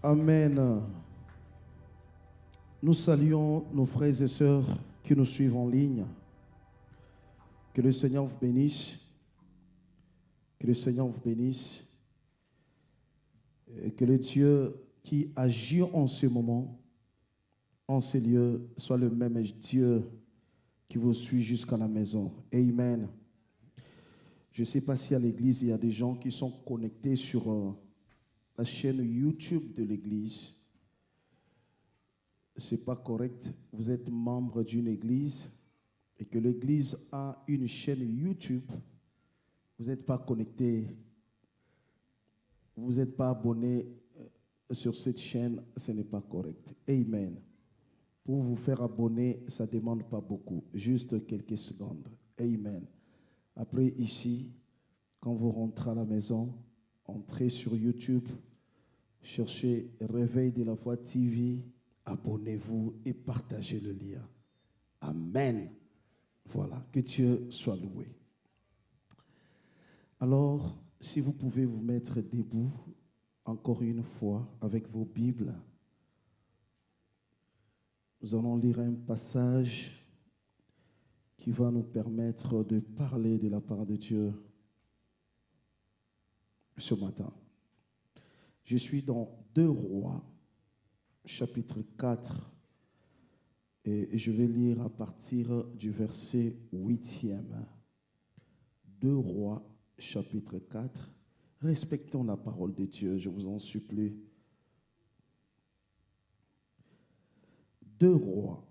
Amen. Nous saluons nos frères et sœurs qui nous suivent en ligne. Que le Seigneur vous bénisse. Que le Seigneur vous bénisse. Et que le Dieu qui agit en ce moment, en ces lieux, soit le même Dieu qui vous suit jusqu'à la maison. Amen. Je ne sais pas si à l'église, il y a des gens qui sont connectés sur la chaîne YouTube de l'église. Ce n'est pas correct. Vous êtes membre d'une église et que l'église a une chaîne YouTube. Vous n'êtes pas connecté. Vous n'êtes pas abonné sur cette chaîne. Ce n'est pas correct. Amen. Pour vous faire abonner, ça ne demande pas beaucoup. Juste quelques secondes. Amen. Après, ici, quand vous rentrez à la maison, entrez sur YouTube, cherchez Réveil de la Foi TV, abonnez-vous et partagez le lien. Amen. Voilà, que Dieu soit loué. Alors, si vous pouvez vous mettre debout, encore une fois, avec vos Bibles, nous allons lire un passage qui va nous permettre de parler de la part de Dieu ce matin. Je suis dans 2 Rois, chapitre 4, et je vais lire à partir du verset 8e. 2 Rois, chapitre 4. Respectons la parole de Dieu, je vous en supplie. 2 Rois.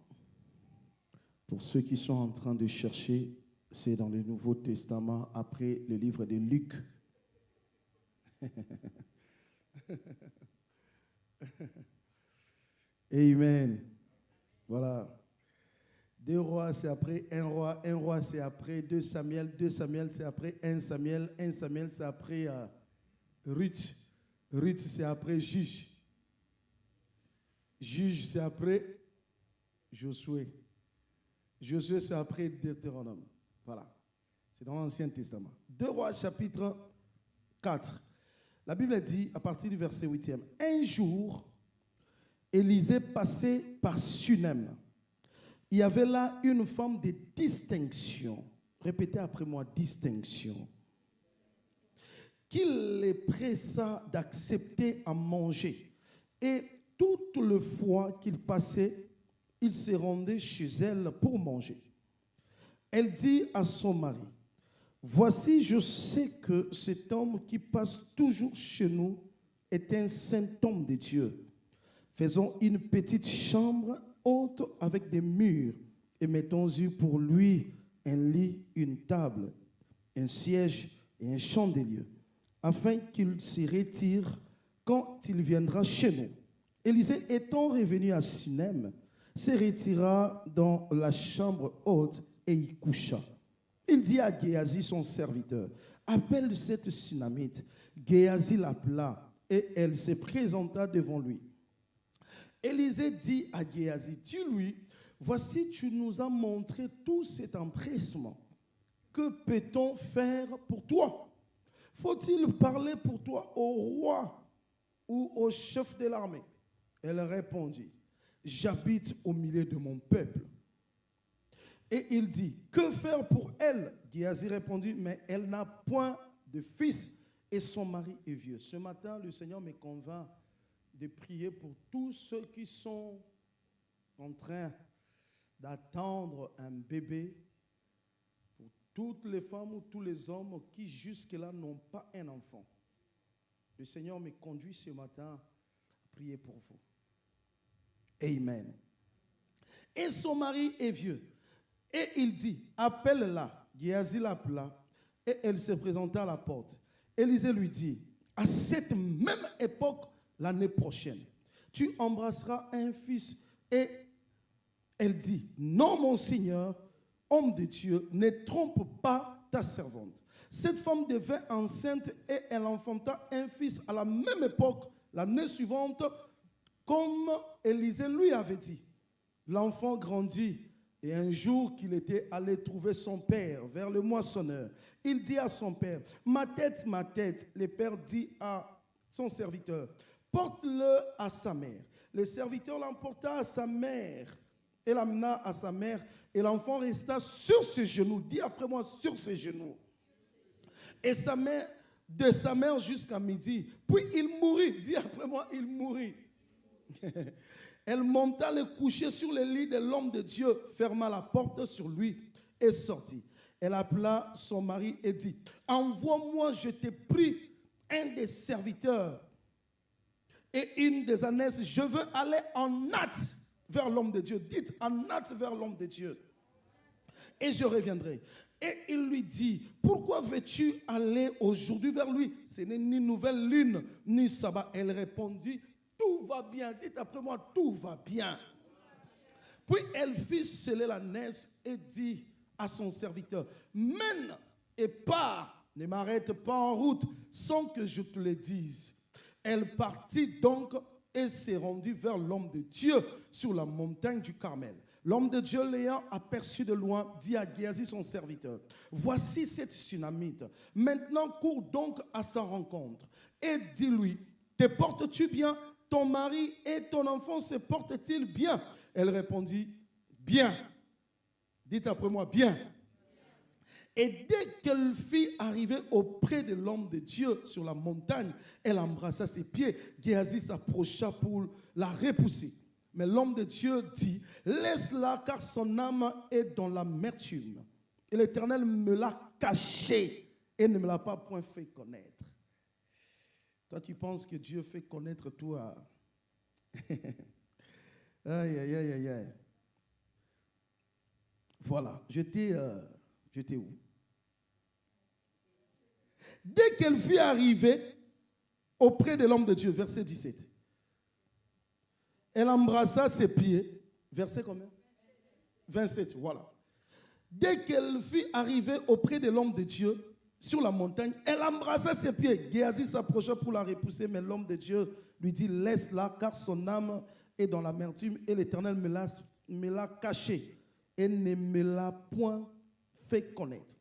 Pour ceux qui sont en train de chercher, c'est dans le Nouveau Testament, après le livre de Luc. Amen. Voilà. 2 Rois, c'est après 1 roi. 1 roi, c'est après 2 Samuel. 2 Samuel, c'est après 1 Samuel. 1 Samuel, c'est après Ruth. Ruth, c'est après Juge. Juge, c'est après Josué. Josué, c'est après Deutéronome. Voilà. C'est dans l'Ancien Testament. 2 Rois, chapitre 4. La Bible dit, à partir du verset 8e, un jour, Élisée passait par Sunem. Il y avait là une femme de distinction. Répétez après moi, distinction. Qu'il les pressa d'accepter à manger. Et toute le fois qu'il passait, il se rendait chez elle pour manger. Elle dit à son mari, « Voici, je sais que cet homme qui passe toujours chez nous est un saint homme de Dieu. Faisons une petite chambre haute avec des murs et mettons-y pour lui un lit, une table, un siège et un chandelier, afin qu'il s'y retire quand il viendra chez nous. » Élisée étant revenu à Sunem, se retira dans la chambre haute et y coucha. Il dit à Géasi, son serviteur, « Appelle cette Sunamite. » Géasi l'appela et elle se présenta devant lui. Élisée dit à Géasi, « Dis-lui, voici tu nous as montré tout cet empressement. Que peut-on faire pour toi? Faut-il parler pour toi au roi ou au chef de l'armée? » Elle répondit, « J'habite au milieu de mon peuple. » Et il dit, « Que faire pour elle? » Géasi répondit, « Mais elle n'a point de fils et son mari est vieux. » Ce matin, le Seigneur me convainc de prier pour tous ceux qui sont en train d'attendre un bébé, pour toutes les femmes ou tous les hommes qui jusque-là n'ont pas un enfant. Le Seigneur me conduit ce matin à prier pour vous. Amen. Et son mari est vieux. Et il dit, appelle-la. Géasi l'appela et elle se présenta à la porte. Élisée lui dit, à cette même époque, l'année prochaine, tu embrasseras un fils. Et elle dit, non mon Seigneur, homme de Dieu, ne trompe pas ta servante. Cette femme devint enceinte et elle enfanta un fils à la même époque, l'année suivante, comme Élisée lui avait dit. L'enfant grandit et un jour qu'il était allé trouver son père vers le moissonneur, il dit à son père, ma tête, le père dit à son serviteur, porte-le à sa mère. Le serviteur l'emporta à sa mère et l'amena à sa mère. Et l'enfant resta sur ses genoux. Dis après moi, sur ses genoux. Et sa mère, de sa mère jusqu'à midi. Puis il mourut. Dis après moi, il mourut. Elle monta le coucher sur le lit de l'homme de Dieu, ferma la porte sur lui et sortit. Elle appela son mari et dit, envoie-moi, je t'ai pris un des serviteurs et une des ânesses. Je veux aller en hâte vers l'homme de Dieu. Dites en hâte vers l'homme de Dieu. Et je reviendrai. Et il lui dit, pourquoi veux-tu aller aujourd'hui vers lui? Ce n'est ni nouvelle lune, ni sabbat. Elle répondit, tout va bien. Dites après moi, tout va bien. Puis elle fit sceller l'ânesse et dit à son serviteur, mène et pars, ne m'arrête pas en route sans que je te le dise. Elle partit donc et se rendit vers l'homme de Dieu sur la montagne du Carmel. L'homme de Dieu l'ayant aperçu de loin, dit à Géasi son serviteur, voici cette Sunamite. Maintenant cours donc à sa rencontre et dis-lui, te portes-tu bien? Ton mari et ton enfant se portent-ils bien? Elle répondit, bien. Dites après moi, bien. Et dès qu'elle fit arriver auprès de l'homme de Dieu sur la montagne, elle embrassa ses pieds. Géasi s'approcha pour la repousser. Mais l'homme de Dieu dit, laisse-la car son âme est dans l'amertume. Et l'Éternel me l'a caché et ne me l'a pas point fait connaître. Toi, tu penses que Dieu fait connaître toi. Aïe, aïe, aïe, aïe, aïe. Voilà, j'étais où? Dès qu'elle fut arrivée auprès de l'homme de Dieu, verset 17, elle embrassa ses pieds. Verset combien? 27, voilà. Dès qu'elle fut arrivée auprès de l'homme de Dieu, sur la montagne, elle embrassa ses pieds. Géasi s'approcha pour la repousser, mais l'homme de Dieu lui dit, laisse-la, car son âme est dans l'amertume, et l'Éternel me l'a caché, et ne me l'a point fait connaître.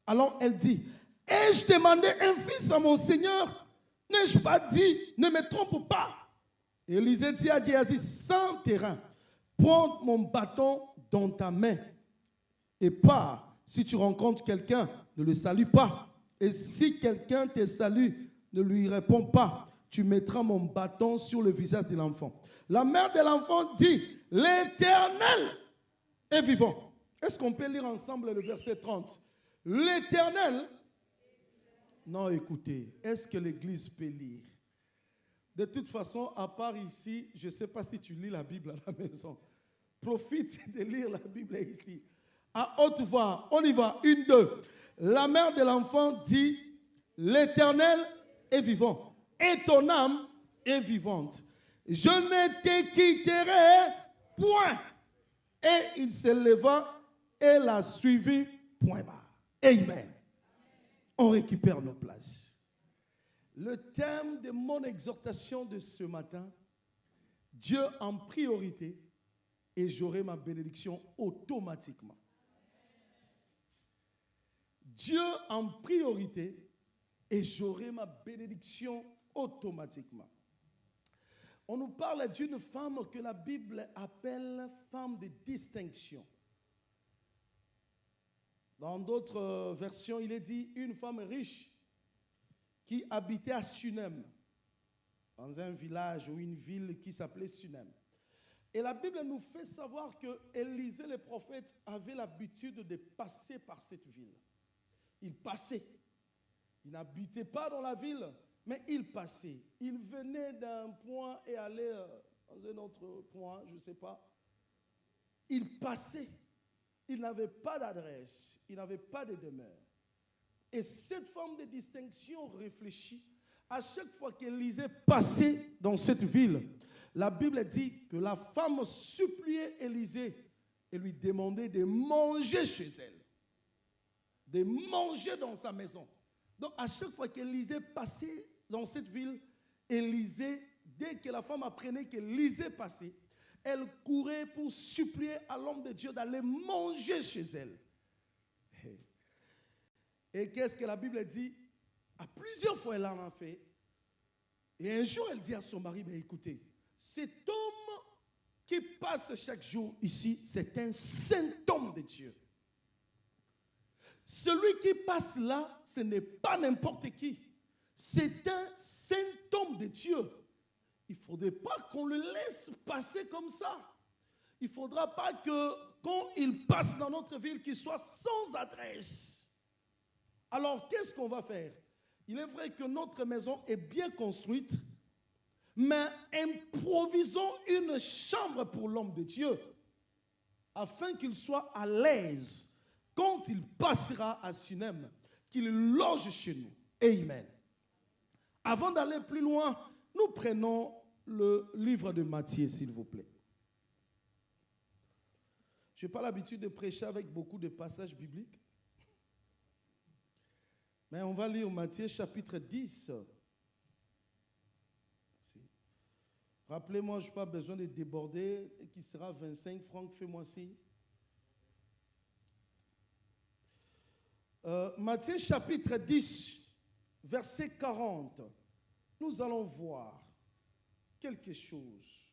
Alors elle dit, ai-je demandé un fils à mon Seigneur? N'ai-je pas dit, ne me trompe pas? Et Élisée dit à Géasi, sans terrain, prends mon bâton dans ta main et pars. Si tu rencontres quelqu'un, ne le salue pas. Et si quelqu'un te salue, ne lui réponds pas. Tu mettras mon bâton sur le visage de l'enfant. La mère de l'enfant dit, l'Éternel est vivant. Est-ce qu'on peut lire ensemble le verset 30? L'Éternel. Non, écoutez, est-ce que l'Église peut lire? De toute façon, à part ici, je ne sais pas si tu lis la Bible à la maison. Profite de lire la Bible ici. À haute voix, on y va, 1, 2. La mère de l'enfant dit, l'Éternel est vivant et ton âme est vivante. Je ne te quitterai point. Et il se leva et la suivit, point barre. Amen. On récupère nos places. Le thème de mon exhortation de ce matin, Dieu en priorité, et j'aurai ma bénédiction automatiquement. Dieu en priorité, et j'aurai ma bénédiction automatiquement. On nous parle d'une femme que la Bible appelle femme de distinction. Dans d'autres versions, il est dit une femme riche qui habitait à Sunem, dans un village ou une ville qui s'appelait Sunem. Et la Bible nous fait savoir que Élisée le prophète avait l'habitude de passer par cette ville. Il passait. Il n'habitait pas dans la ville, mais il passait. Il venait d'un point et allait dans un autre point, je ne sais pas. Il passait. Il n'avait pas d'adresse. Il n'avait pas de demeure. Et cette femme de distinction réfléchit. À chaque fois qu'Élisée passait dans cette ville, la Bible dit que la femme suppliait Élisée et lui demandait de manger chez elle, de manger dans sa maison. Donc à chaque fois qu'Élisée passait dans cette ville, Élisée, dès que la femme apprenait qu'Élisée passait, elle courait pour supplier à l'homme de Dieu d'aller manger chez elle. Et qu'est-ce que la Bible dit? À plusieurs fois, elle en a fait. Et un jour, elle dit à son mari, mais écoutez, cet homme qui passe chaque jour ici, c'est un saint homme de Dieu. Celui qui passe là, ce n'est pas n'importe qui. C'est un saint homme de Dieu. Il ne faudrait pas qu'on le laisse passer comme ça. Il ne faudra pas que quand il passe dans notre ville, qu'il soit sans adresse. Alors, qu'est-ce qu'on va faire? Il est vrai que notre maison est bien construite, mais improvisons une chambre pour l'homme de Dieu, afin qu'il soit à l'aise quand il passera à Sunem, qu'il loge chez nous. Amen. Avant d'aller plus loin, nous prenons le livre de Matthieu, s'il vous plaît. Je n'ai pas l'habitude de prêcher avec beaucoup de passages bibliques. Mais on va lire Matthieu chapitre 10. Rappelez-moi, je n'ai pas besoin de déborder. Qui sera 25 francs, fais-moi signe. Matthieu chapitre 10, verset 40. Nous allons voir quelque chose.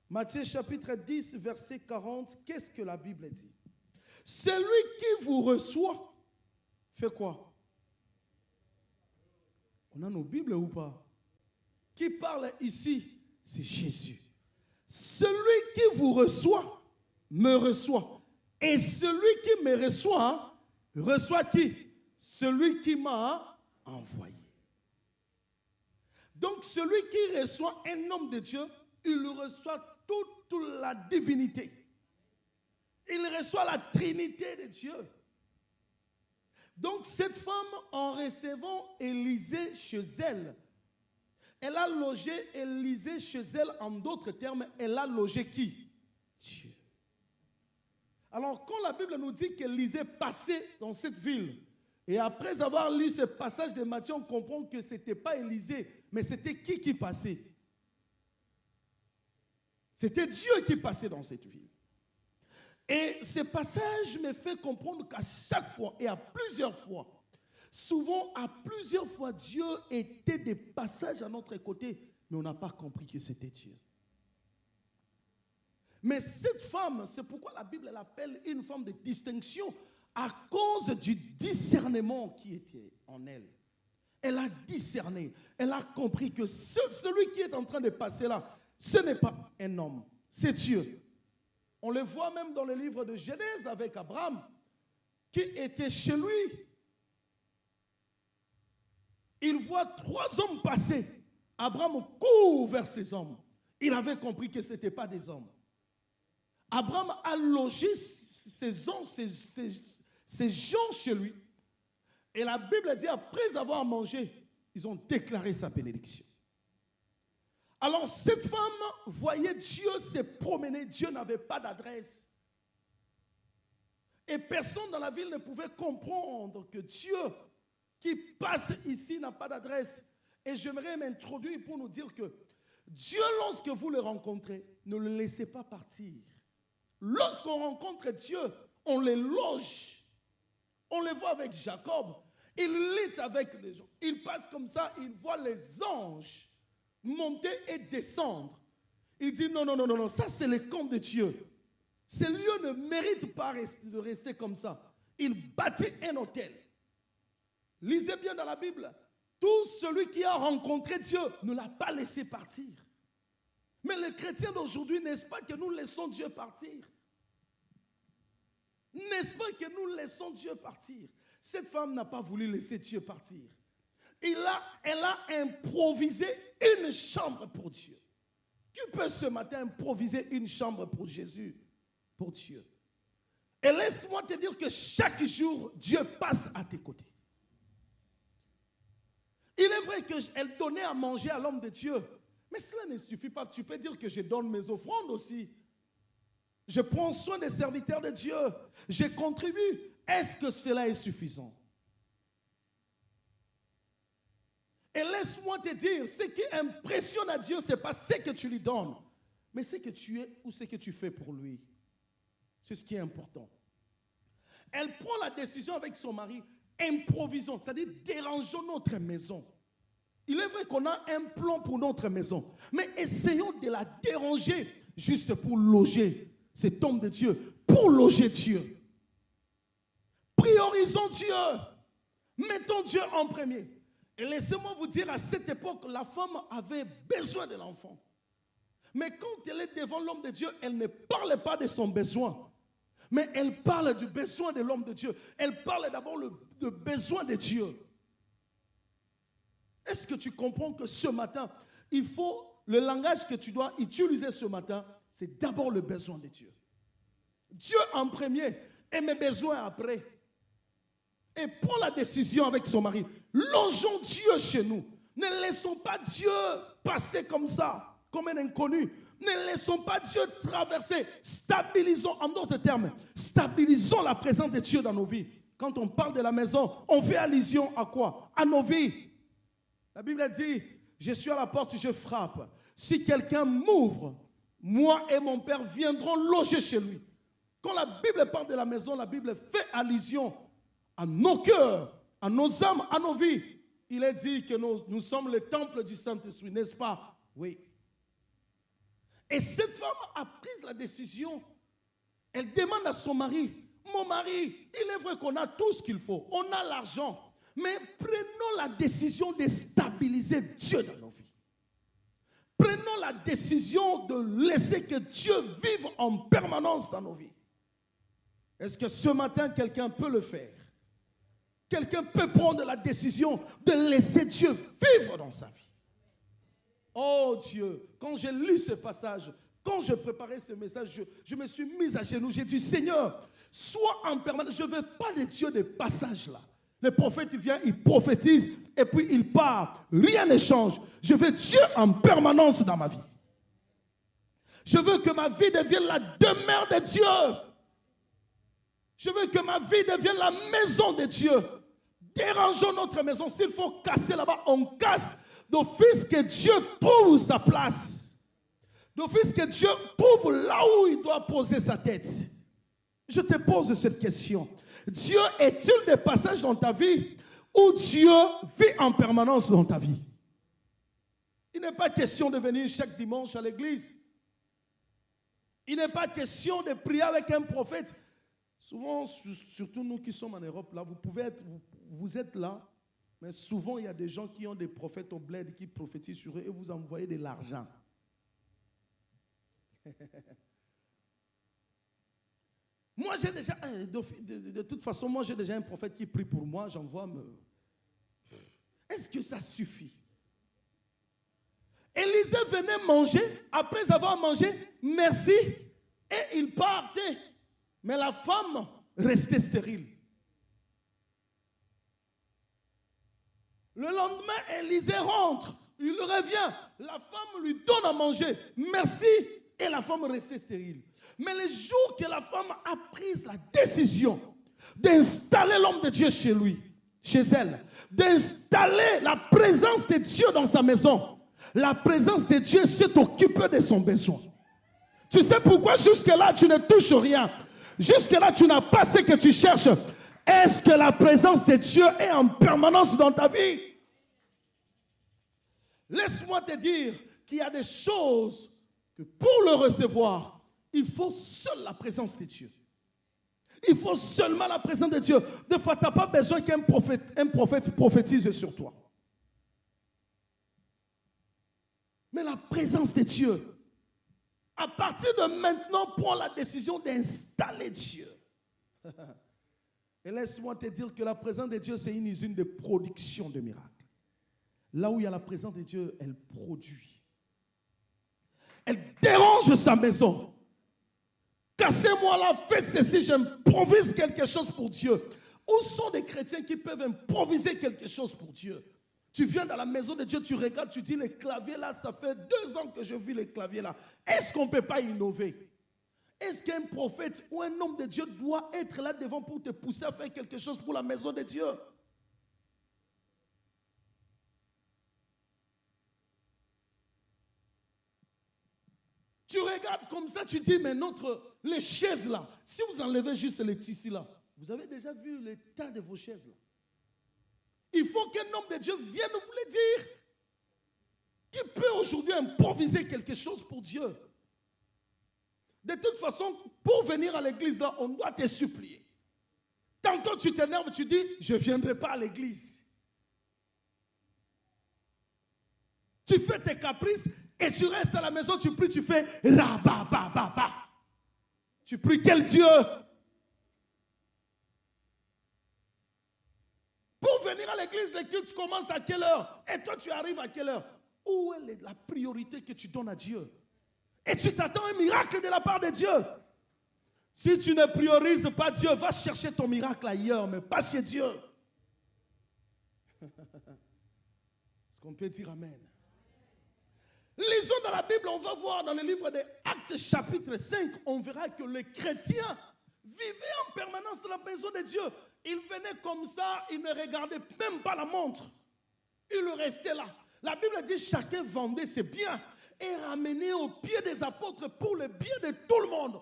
Matthieu chapitre 10, verset 40. Qu'est-ce que la Bible dit? Celui qui vous reçoit, fait quoi? On a nos Bibles ou pas? Qui parle ici? C'est Jésus. Celui qui vous reçoit, me reçoit. Et celui qui me reçoit, reçoit qui? Celui qui m'a envoyé. Donc celui qui reçoit un homme de Dieu, il reçoit toute la divinité. Il reçoit la Trinité de Dieu. Donc cette femme, en recevant Élisée chez elle, elle a logé Élisée chez elle. En d'autres termes, elle a logé qui? Dieu. Alors quand la Bible nous dit qu'Élisée passait dans cette ville, et après avoir lu ce passage de Matthieu, on comprend que ce n'était pas Élisée, mais c'était qui passait? C'était Dieu qui passait dans cette ville. Et ce passage me fait comprendre qu'à chaque fois, et à plusieurs fois, souvent à plusieurs fois, Dieu était des passages à notre côté, mais on n'a pas compris que c'était Dieu. Mais cette femme, c'est pourquoi la Bible l'appelle une femme de distinction, à cause du discernement qui était en elle. Elle a discerné, elle a compris que celui qui est en train de passer là, ce n'est pas un homme, c'est Dieu. On le voit même dans le livre de Genèse avec Abraham, qui était chez lui. Il voit 3 hommes passer. Abraham court vers ces hommes. Il avait compris que ce n'étaient pas des hommes. Abraham a logé ces gens chez lui. Et la Bible dit, après avoir mangé, ils ont déclaré sa bénédiction. Alors cette femme voyait Dieu se promener. Dieu n'avait pas d'adresse. Et personne dans la ville ne pouvait comprendre que Dieu qui passe ici n'a pas d'adresse. Et j'aimerais m'introduire pour nous dire que Dieu, lorsque vous le rencontrez, ne le laissez pas partir. Lorsqu'on rencontre Dieu, on le loge. On le voit avec Jacob. Il lit avec les gens. Il passe comme ça, il voit les anges monter et descendre. Il dit non, ça c'est le camp de Dieu. Ce lieu ne mérite pas de rester comme ça. Il bâtit un hôtel. Lisez bien dans la Bible. Tout celui qui a rencontré Dieu ne l'a pas laissé partir. Mais les chrétiens d'aujourd'hui, n'est-ce pas que nous laissons Dieu partir? N'est-ce pas que nous laissons Dieu partir? Cette femme n'a pas voulu laisser Dieu partir. Elle a improvisé une chambre pour Dieu. Qui peut ce matin improviser une chambre pour Jésus, pour Dieu? Et laisse-moi te dire que chaque jour, Dieu passe à tes côtés. Il est vrai qu'elle donnait à manger à l'homme de Dieu. Mais cela ne suffit pas. Tu peux dire que je donne mes offrandes aussi. Je prends soin des serviteurs de Dieu. Je contribue. Est-ce que cela est suffisant? Et laisse-moi te dire, ce qui impressionne à Dieu, ce n'est pas ce que tu lui donnes, mais ce que tu es ou ce que tu fais pour lui. C'est ce qui est important. Elle prend la décision avec son mari, improvisons, c'est-à-dire dérangeons notre maison. Il est vrai qu'on a un plan pour notre maison, mais essayons de la déranger juste pour loger cet homme de Dieu, pour loger Dieu. Priorisons Dieu. Mettons Dieu en premier. Et laissez-moi vous dire, à cette époque, la femme avait besoin de l'enfant. Mais quand elle est devant l'homme de Dieu, elle ne parle pas de son besoin. Mais elle parle du besoin de l'homme de Dieu. Elle parle d'abord du besoin de Dieu. Est-ce que tu comprends que ce matin, le langage que tu dois utiliser ce matin, c'est d'abord le besoin de Dieu. Dieu en premier et mes besoins après. Et prends la décision avec son mari. Longeons Dieu chez nous. Ne laissons pas Dieu passer comme ça, comme un inconnu. Ne laissons pas Dieu traverser. Stabilisons, en d'autres termes, stabilisons la présence de Dieu dans nos vies. Quand on parle de la maison, on fait allusion à quoi? À nos vies. La Bible dit, je suis à la porte, je frappe. Si quelqu'un m'ouvre, moi et mon Père viendront loger chez lui. Quand la Bible parle de la maison, la Bible fait allusion à nos cœurs, à nos âmes, à nos vies. Il est dit que nous sommes le temple du Saint-Esprit, n'est-ce pas? Oui. Et cette femme a pris la décision. Elle demande à son mari, mon mari, il est vrai qu'on a tout ce qu'il faut, on a l'argent, mais prenons la décision de stabiliser Dieu dans nos vies. Prenons la décision de laisser que Dieu vive en permanence dans nos vies. Est-ce que ce matin, quelqu'un peut le faire? Quelqu'un peut prendre la décision de laisser Dieu vivre dans sa vie. Oh Dieu, quand j'ai lu ce passage, quand je préparais ce message, je me suis mis à genoux. J'ai dit, Seigneur, sois en permanence. Je ne veux pas de Dieu de passage là. Le prophète vient, il prophétise et puis il part. Rien ne change. Je veux Dieu en permanence dans ma vie. Je veux que ma vie devienne la demeure de Dieu. Je veux que ma vie devienne la maison de Dieu. Dérangeons notre maison. S'il faut casser là-bas, on casse. D'office que Dieu trouve sa place. D'office que Dieu trouve là où il doit poser sa tête. Je te pose cette question. Dieu est-il des passages dans ta vie où Dieu vit en permanence dans ta vie? Il n'est pas question de venir chaque dimanche à l'église. Il n'est pas question de prier avec un prophète. Souvent, surtout nous qui sommes en Europe, là, vous êtes là, mais souvent il y a des gens qui ont des prophètes au bled qui prophétisent sur eux et vous envoyez de l'argent. Moi, j'ai déjà, de toute façon, moi j'ai déjà un prophète qui prie pour moi, j'envoie. Est-ce que ça suffit? Élisée venait manger, après avoir mangé, merci, et il partait. Mais la femme restait stérile. Le lendemain, Élisée rentre, il revient, la femme lui donne à manger, merci, et la femme restait stérile. Mais le jour que la femme a pris la décision d'installer l'homme de Dieu chez lui, chez elle, d'installer la présence de Dieu dans sa maison, la présence de Dieu s'est occupée de son besoin. Tu sais pourquoi jusque-là tu ne touches rien? Jusque-là tu n'as pas ce que tu cherches. Est-ce que la présence de Dieu est en permanence dans ta vie? Laisse-moi te dire qu'il y a des choses que pour le recevoir, il faut seule la présence de Dieu. Il faut seulement la présence de Dieu. Des fois, tu n'as pas besoin qu'un prophète prophétise sur toi. Mais la présence de Dieu. À partir de maintenant, prends la décision d'installer Dieu. Et laisse-moi te dire que la présence de Dieu, c'est une usine de production de miracles. Là où il y a la présence de Dieu, elle produit. Elle dérange sa maison. Cassez-moi là, faites ceci, j'improvise quelque chose pour Dieu. Où sont des chrétiens qui peuvent improviser quelque chose pour Dieu? Tu viens dans la maison de Dieu, tu regardes, tu dis, les claviers là, ça fait 2 ans que je vis les claviers là. Est-ce qu'on ne peut pas innover? Est-ce qu'un prophète ou un homme de Dieu doit être là devant pour te pousser à faire quelque chose pour la maison de Dieu? Tu regardes comme ça, tu dis, mais les chaises là, si vous enlevez juste les tissus là, vous avez déjà vu l'état de vos chaises là. Il faut qu'un homme de Dieu vienne vous le dire. Qui peut aujourd'hui improviser quelque chose pour Dieu? De toute façon, pour venir à l'église, là, on doit te supplier. Tantôt tu t'énerves, tu dis, je ne viendrai pas à l'église. Tu fais tes caprices et tu restes à la maison, tu pries, tu fais ra-ba-ba-ba-ba. Tu pries quel Dieu? Pour venir à l'église, les cultes commencent à quelle heure? Et toi, tu arrives à quelle heure? Où est la priorité que tu donnes à Dieu? Et tu t'attends un miracle de la part de Dieu. Si tu ne priorises pas Dieu, va chercher ton miracle ailleurs, mais pas chez Dieu. Est-ce qu'on peut dire Amen? Lisons dans la Bible, on va voir dans le livre des Actes chapitre 5, on verra que les chrétiens vivaient en permanence dans la maison de Dieu. Ils venaient comme ça, ils ne regardaient même pas la montre. Ils restaient là. La Bible dit chacun vendait ses biens et ramenait aux pieds des apôtres pour le bien de tout le monde.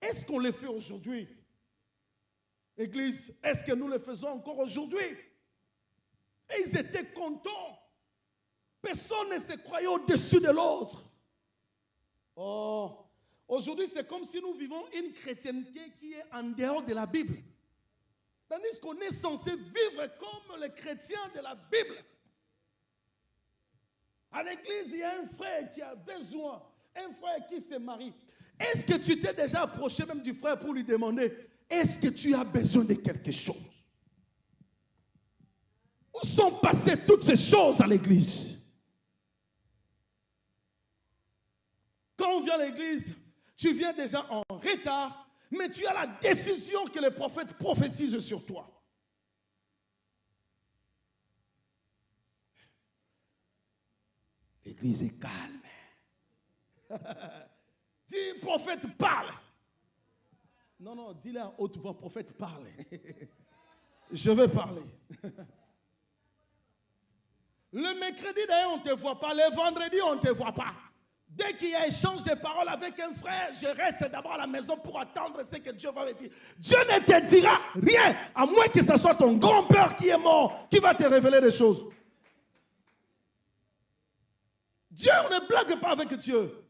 Est-ce qu'on le fait aujourd'hui? Église, est-ce que nous le faisons encore aujourd'hui? Et ils étaient contents. Personne ne se croyait au-dessus de l'autre. Oh, aujourd'hui c'est comme si nous vivons une chrétienté qui est en dehors de la Bible. Tandis qu'on est censé vivre comme les chrétiens de la Bible. À l'église, il y a un frère qui a besoin, un frère qui se marie. Est-ce que tu t'es déjà approché même du frère pour lui demander, est-ce que tu as besoin de quelque chose? Où sont passées toutes ces choses à l'église? Quand on vient à l'église, tu viens déjà en retard, mais tu as la décision que le prophète prophétise sur toi. L'église est calme. Dis, prophète, parle. Non, dis-le à haute voix, prophète, parle. Je vais parler. Le mercredi, d'ailleurs, on ne te voit pas. Le vendredi, on ne te voit pas. Dès qu'il y a échange de paroles avec un frère, je reste d'abord à la maison pour attendre ce que Dieu va me dire. Dieu ne te dira rien, à moins que ce soit ton grand-père qui est mort, qui va te révéler des choses. Dieu, on ne blague pas avec Dieu.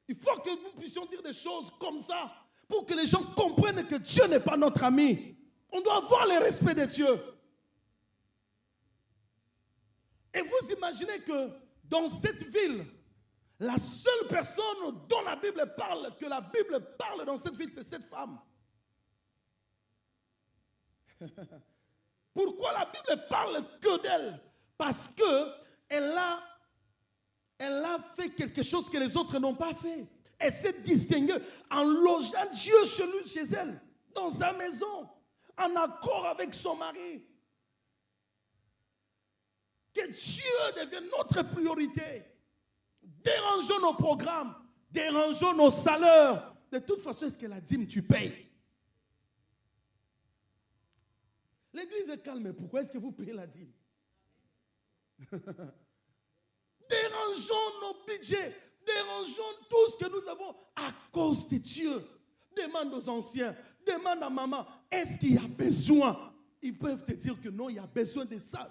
Il faut que nous puissions dire des choses comme ça pour que les gens comprennent que Dieu n'est pas notre ami. On doit avoir le respect de Dieu. Et vous imaginez que dans cette ville, la seule personne dont la Bible parle, que la Bible parle dans cette ville, c'est cette femme. Pourquoi la Bible parle que d'elle? Parce qu'elle a fait quelque chose que les autres n'ont pas fait. Elle s'est distinguée en logeant Dieu chez elle, dans sa maison, en accord avec son mari. Que Dieu devienne notre priorité. Dérangeons nos programmes, dérangeons nos salaires. De toute façon, est-ce que la dîme, tu payes? L'église est calme, mais pourquoi est-ce que vous payez la dîme? Dérangeons nos budgets, dérangeons tout ce que nous avons à cause de Dieu. Demande aux anciens, demande à maman, est-ce qu'il y a besoin? Ils peuvent te dire que non, il y a besoin de ça.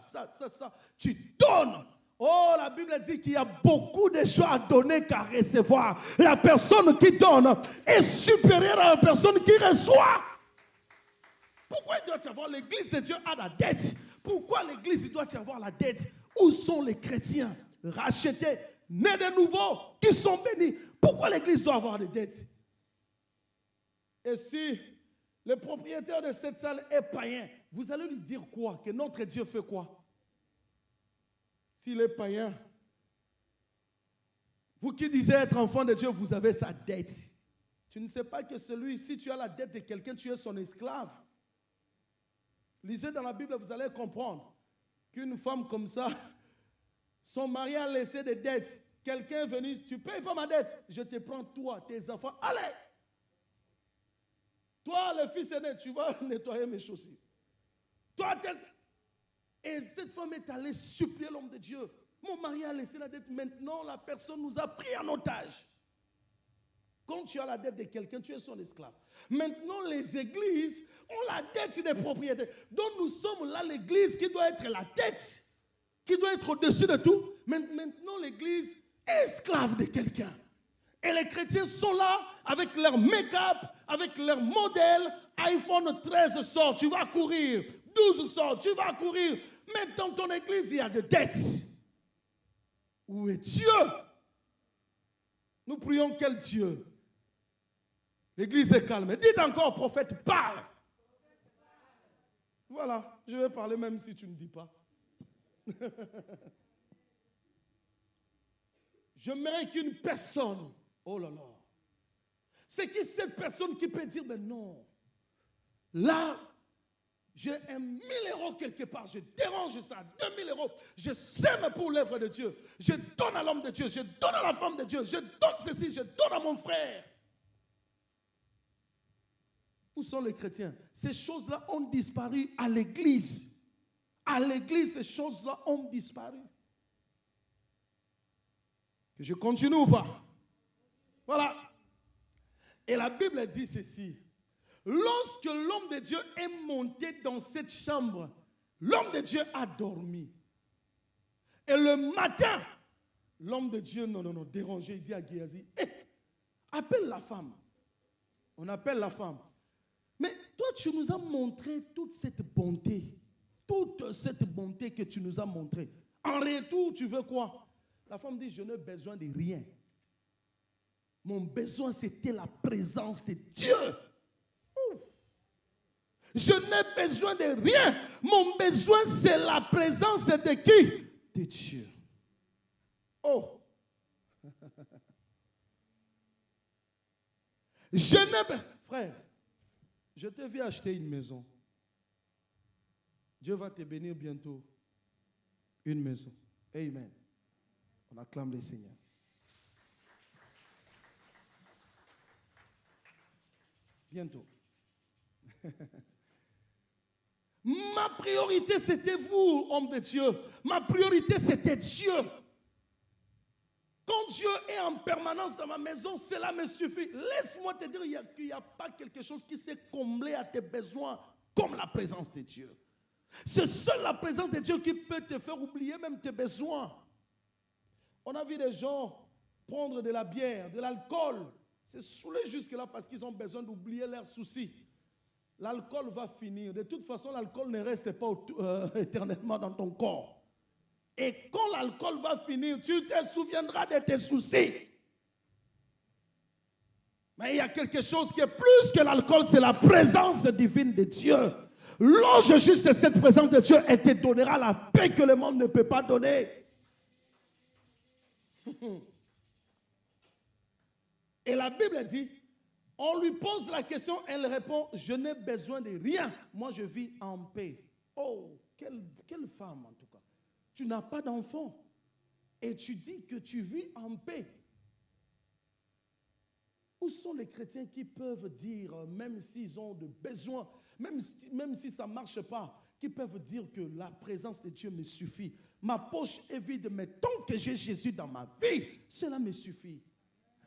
Tu donnes. Oh, la Bible dit qu'il y a beaucoup de choses à donner qu'à recevoir. La personne qui donne est supérieure à la personne qui reçoit. Pourquoi il doit y avoir l'église de Dieu à la dette? Pourquoi l'église doit y avoir la dette? Où sont les chrétiens rachetés, nés de nouveau, qui sont bénis? Pourquoi l'église doit avoir des dettes? Et si le propriétaire de cette salle est païen, vous allez lui dire quoi? Que notre Dieu fait quoi? S'il est païen, vous qui disiez être enfant de Dieu, vous avez sa dette. Tu ne sais pas que si tu as la dette de quelqu'un, tu es son esclave. Lisez dans la Bible, vous allez comprendre qu'une femme comme ça, son mari a laissé des dettes. Quelqu'un est venu, tu ne payes pas ma dette, je te prends toi, tes enfants, allez! Toi, le fils aîné, tu vas nettoyer mes chaussures. Toi, Et cette femme est allée supplier l'homme de Dieu. Mon mari a laissé la dette, maintenant la personne nous a pris en otage. Quand tu as la dette de quelqu'un, tu es son esclave. Maintenant, les églises ont la dette des propriétaires. Donc nous sommes là, l'église qui doit être la tête, qui doit être au-dessus de tout. Maintenant, l'église esclave de quelqu'un. Et les chrétiens sont là avec leur make-up, avec leur modèle. iPhone 13 sort, tu vas courir. 12 sort, tu vas courir. Mais dans ton église, il y a des dettes. Où est Dieu? Nous prions quel Dieu? L'église est calme. Dites encore, prophète, parle. Voilà, je vais parler même si tu ne dis pas. J'aimerais qu'une personne, oh là là, c'est qui cette personne qui peut dire, mais non, là, j'ai 1 000 € quelque part, je dérange ça, 2 000 €, je sème pour l'œuvre de Dieu, je donne à l'homme de Dieu, je donne à la femme de Dieu, je donne ceci, je donne à mon frère. Où sont les chrétiens? Ces choses-là ont disparu à l'église. À l'église, ces choses-là ont disparu. Que je continue ou pas? Voilà. Et la Bible dit ceci. Lorsque l'homme de Dieu est monté dans cette chambre, l'homme de Dieu a dormi. Et le matin, l'homme de Dieu, non, dérangé, il dit à Géasi, appelle la femme. On appelle la femme. Mais toi, tu nous as montré toute cette bonté que tu nous as montrée. En retour, tu veux quoi? La femme dit, je n'ai besoin de rien. Mon besoin, c'était la présence de Dieu. Je n'ai besoin de rien. Mon besoin, c'est la présence de qui? De Dieu. Oh. Je n'ai... Frère, je te vais acheter une maison. Dieu va te bénir bientôt. Une maison. Amen. On acclame le Seigneur. Bientôt. Ma priorité, c'était vous, homme de Dieu. Ma priorité, c'était Dieu. Quand Dieu est en permanence dans ma maison, cela me suffit. Laisse-moi te dire qu'il n'y a pas quelque chose qui s'est comblé à tes besoins comme la présence de Dieu. C'est seule la présence de Dieu qui peut te faire oublier même tes besoins. On a vu des gens prendre de la bière, de l'alcool, se saouler jusque-là parce qu'ils ont besoin d'oublier leurs soucis. L'alcool va finir. De toute façon, l'alcool ne reste pas éternellement dans ton corps. Et quand l'alcool va finir, tu te souviendras de tes soucis. Mais il y a quelque chose qui est plus que l'alcool, c'est la présence divine de Dieu. Longe juste cette présence de Dieu, elle te donnera la paix que le monde ne peut pas donner. Et la Bible dit, on lui pose la question, elle répond, je n'ai besoin de rien. Moi, je vis en paix. Oh, quelle femme en tout cas. Tu n'as pas d'enfant. Et tu dis que tu vis en paix. Où sont les chrétiens qui peuvent dire, même s'ils ont de besoins, même si ça ne marche pas, qui peuvent dire que la présence de Dieu me suffit. Ma poche est vide, mais tant que j'ai Jésus dans ma vie, cela me suffit.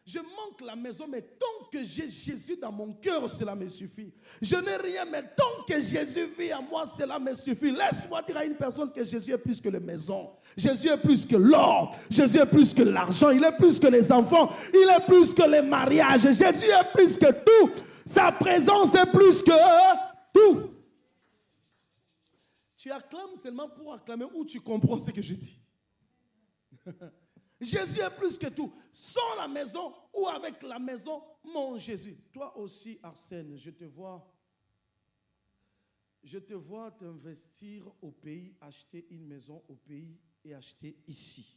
Je manque la maison, mais tant que j'ai Jésus dans mon cœur, cela me suffit. Je n'ai rien, mais tant que Jésus vit en moi, cela me suffit. Laisse-moi dire à une personne que Jésus est plus que les maisons. Jésus est plus que l'or. Jésus est plus que l'argent. Il est plus que les enfants. Il est plus que les mariages. Jésus est plus que tout. Sa présence est plus que tout. Tu acclames seulement pour acclamer ou tu comprends ce que je dis? Jésus est plus que tout. Sans la maison ou avec la maison, mon Jésus. Toi aussi, Arsène, je te vois t'investir au pays, acheter une maison au pays et acheter ici.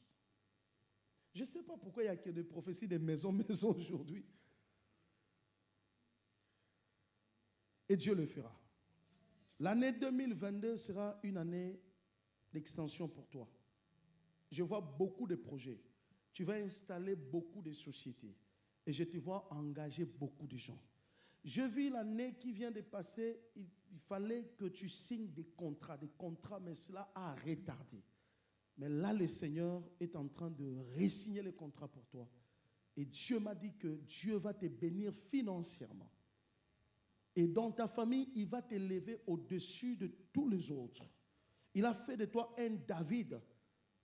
Je ne sais pas pourquoi il y a que des prophéties de maison aujourd'hui. Et Dieu le fera. L'année 2022 sera une année d'extension pour toi. Je vois beaucoup de projets. Tu vas installer beaucoup de sociétés. Et je te vois engager beaucoup de gens. Je vis l'année qui vient de passer, il fallait que tu signes des contrats, mais cela a retardé. Mais là, le Seigneur est en train de re-signer les contrats pour toi. Et Dieu m'a dit que Dieu va te bénir financièrement. Et dans ta famille, il va t'élever au-dessus de tous les autres. Il a fait de toi un David.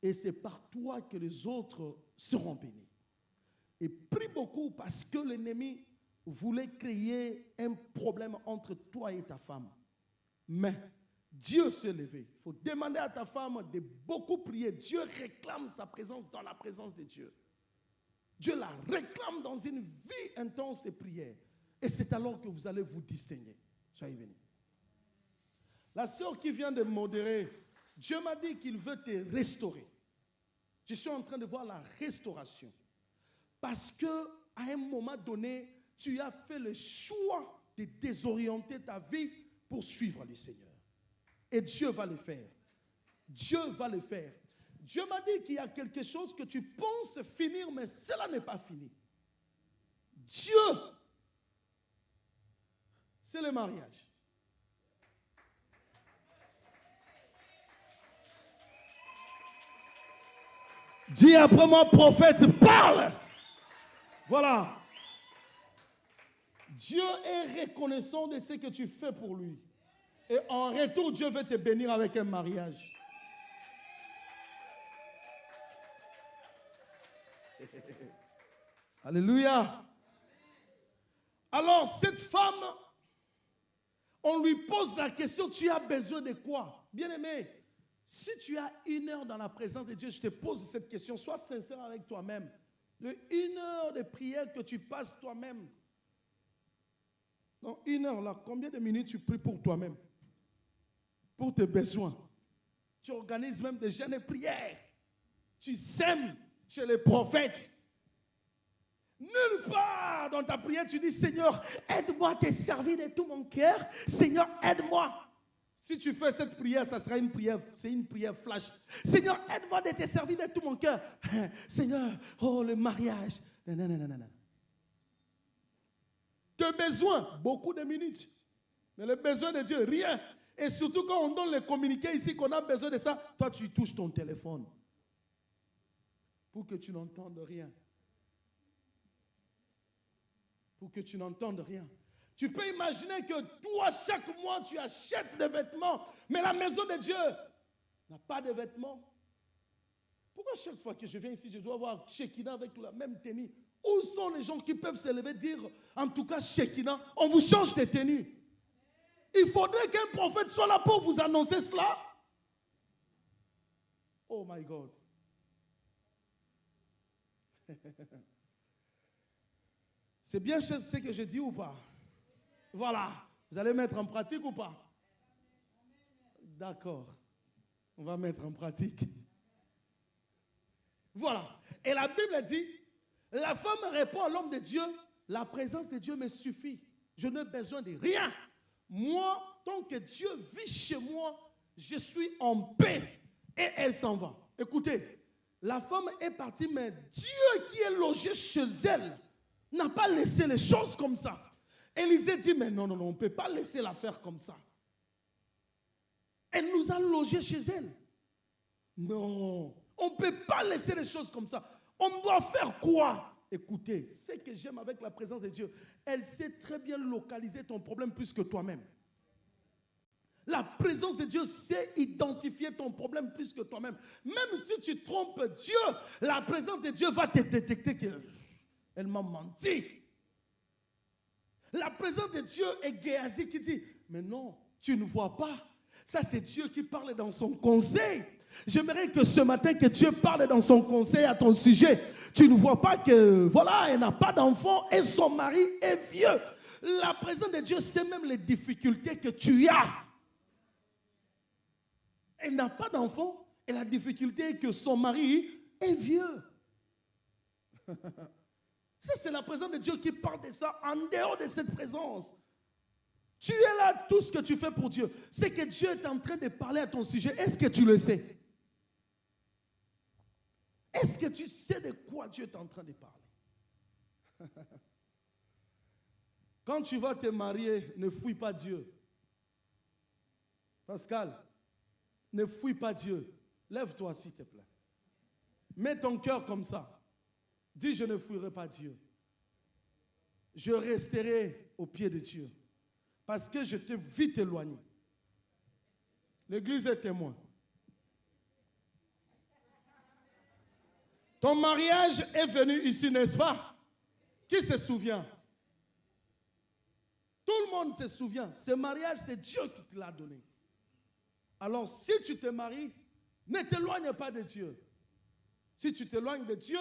Et c'est par toi que les autres seront bénis. Et prie beaucoup parce que l'ennemi voulait créer un problème entre toi et ta femme. Mais Dieu s'est levé. Il faut demander à ta femme de beaucoup prier. Dieu réclame sa présence dans la présence de Dieu. Dieu la réclame dans une vie intense de prière. Et c'est alors que vous allez vous distinguer. Soyez bénis. La sœur qui vient de modérer, Dieu m'a dit qu'il veut te restaurer. Je suis en train de voir la restauration. Parce que à un moment donné, tu as fait le choix de désorienter ta vie pour suivre le Seigneur. Et Dieu va le faire. Dieu va le faire. Dieu m'a dit qu'il y a quelque chose que tu penses finir, mais cela n'est pas fini. Dieu, c'est le mariage. Dis après moi, prophète, parle. Voilà. Dieu est reconnaissant de ce que tu fais pour lui. Et en retour, Dieu veut te bénir avec un mariage. Alléluia. Alors, cette femme, on lui pose la question, tu as besoin de quoi? Bien-aimé, si tu as 1 heure dans la présence de Dieu, je te pose cette question, sois sincère avec toi-même. Le 1 heure de prière que tu passes toi-même, dans 1 heure là, combien de minutes tu pries pour toi-même? Pour tes besoins. Tu organises même des jeûnes et prières. Tu sèmes chez les prophètes. Nulle part dans ta prière, tu dis, Seigneur, aide-moi à te servir de tout mon cœur. Seigneur, aide-moi. Si tu fais cette prière, ça sera une prière, c'est une prière flash. Seigneur, aide-moi de te servir de tout mon cœur. Seigneur, oh le mariage. Non. Tes besoins, beaucoup de minutes. Mais les besoins de Dieu, rien. Et surtout quand on donne les communiqués ici, qu'on a besoin de ça, toi tu touches ton téléphone. Pour que tu n'entendes rien. Pour que tu n'entendes rien. Tu peux imaginer que toi, chaque mois, tu achètes des vêtements, mais la maison de Dieu n'a pas de vêtements. Pourquoi chaque fois que je viens ici, je dois avoir Shekinah avec la même tenue? Où sont les gens qui peuvent se lever et dire, en tout cas, Shekinah, on vous change de tenue? Il faudrait qu'un prophète soit là pour vous annoncer cela. Oh my God. C'est bien ce que je dis ou pas? Voilà. Vous allez mettre en pratique ou pas? D'accord. On va mettre en pratique. Voilà. Et la Bible dit, la femme répond à l'homme de Dieu, la présence de Dieu me suffit. Je n'ai besoin de rien. Moi, tant que Dieu vit chez moi, je suis en paix. Et elle s'en va. Écoutez, la femme est partie, mais Dieu qui est logé chez elle n'a pas laissé les choses comme ça. Élisée dit, mais non, on ne peut pas laisser l'affaire comme ça. Elle nous a logés chez elle. Non, on ne peut pas laisser les choses comme ça. On doit faire quoi? Écoutez, ce que j'aime avec la présence de Dieu, elle sait très bien localiser ton problème plus que toi-même. La présence de Dieu sait identifier ton problème plus que toi-même. Même si tu trompes Dieu, la présence de Dieu va te détecter qu'elle m'a menti. La présence de Dieu est Géasi qui dit, mais non, tu ne vois pas. Ça, c'est Dieu qui parle dans son conseil. J'aimerais que ce matin, que Dieu parle dans son conseil à ton sujet. Tu ne vois pas que, voilà, elle n'a pas d'enfant et son mari est vieux. La présence de Dieu sait même les difficultés que tu as. Elle n'a pas d'enfant et la difficulté est que son mari est vieux. Ça, c'est la présence de Dieu qui parle de ça en dehors de cette présence. Tu es là, tout ce que tu fais pour Dieu. C'est que Dieu est en train de parler à ton sujet. Est-ce que tu le sais? Est-ce que tu sais de quoi Dieu est en train de parler? Quand tu vas te marier, ne fouille pas Dieu. Pascal, ne fouille pas Dieu. Lève-toi, s'il te plaît. Mets ton cœur comme ça. Dis, je ne fouillerai pas Dieu. Je resterai au pied de Dieu. Parce que je t'ai vite éloigné. L'église est témoin. Ton mariage est venu ici, n'est-ce pas? Qui se souvient? Tout le monde se souvient. Ce mariage, c'est Dieu qui te l'a donné. Alors, si tu te maries, ne t'éloigne pas de Dieu. Si tu t'éloignes de Dieu,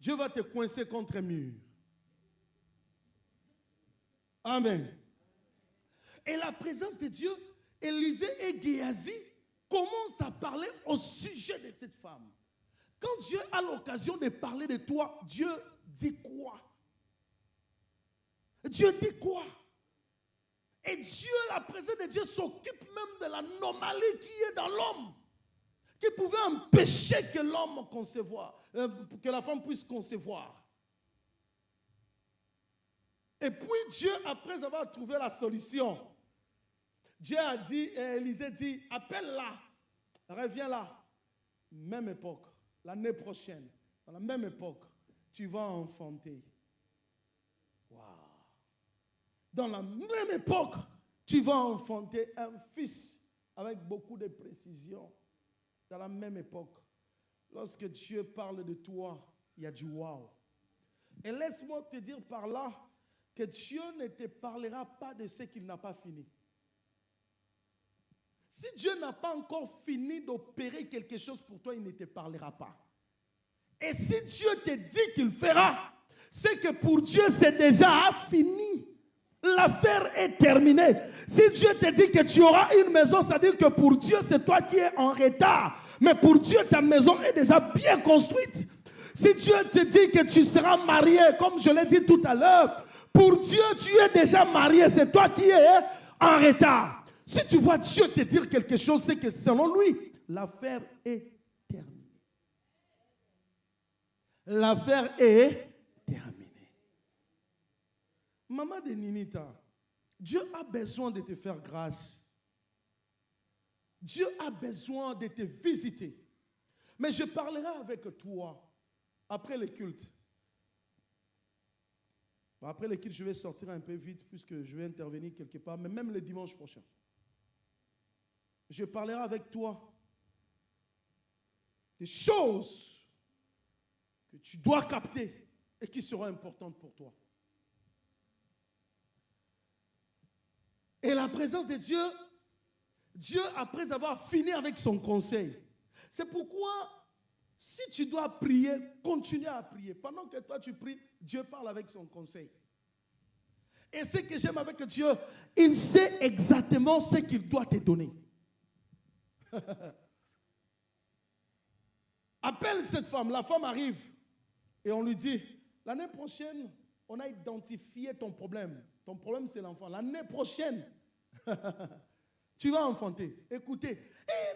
Dieu va te coincer contre un mur. Amen. Et la présence de Dieu, Élisée et Géasi commencent à parler au sujet de cette femme. Quand Dieu a l'occasion de parler de toi, Dieu dit quoi? Dieu dit quoi? Et Dieu, la présence de Dieu s'occupe même de l'anomalie qui est dans l'homme, qui pouvait empêcher que l'homme concevoir, que la femme puisse concevoir. Et puis Dieu, après avoir trouvé la solution, Dieu a dit, et Élisée dit, appelle-la, reviens-la. Même époque, l'année prochaine, à la même époque, tu vas enfanter. Waouh! Dans la même époque, tu vas enfanter un fils avec beaucoup de précision. Dans la même époque, lorsque Dieu parle de toi, il y a du wow. Et laisse-moi te dire par là que Dieu ne te parlera pas de ce qu'il n'a pas fini. Si Dieu n'a pas encore fini d'opérer quelque chose pour toi, il ne te parlera pas. Et si Dieu te dit qu'il fera, c'est que pour Dieu, c'est déjà fini. L'affaire est terminée. Si Dieu te dit que tu auras une maison, ça veut dire que pour Dieu, c'est toi qui es en retard. Mais pour Dieu, ta maison est déjà bien construite. Si Dieu te dit que tu seras marié, comme je l'ai dit tout à l'heure, pour Dieu, tu es déjà marié. C'est toi qui es en retard. Si tu vois Dieu te dire quelque chose, c'est que selon lui, l'affaire est terminée. L'affaire est terminée. Maman de Ninita, Dieu a besoin de te faire grâce. Dieu a besoin de te visiter. Mais je parlerai avec toi après le culte. Après le culte, je vais sortir un peu vite puisque je vais intervenir quelque part, mais même le dimanche prochain. Je parlerai avec toi des choses que tu dois capter et qui seront importantes pour toi. Et la présence de Dieu, Dieu, après avoir fini avec son conseil, c'est pourquoi, si tu dois prier, continue à prier. Pendant que toi tu pries, Dieu parle avec son conseil. Et ce que j'aime avec Dieu, il sait exactement ce qu'il doit te donner. Appelle cette femme, la femme arrive et on lui dit, l'année prochaine, on a identifié ton problème. Ton problème, c'est l'enfant. L'année prochaine, tu vas enfanter. Écoutez,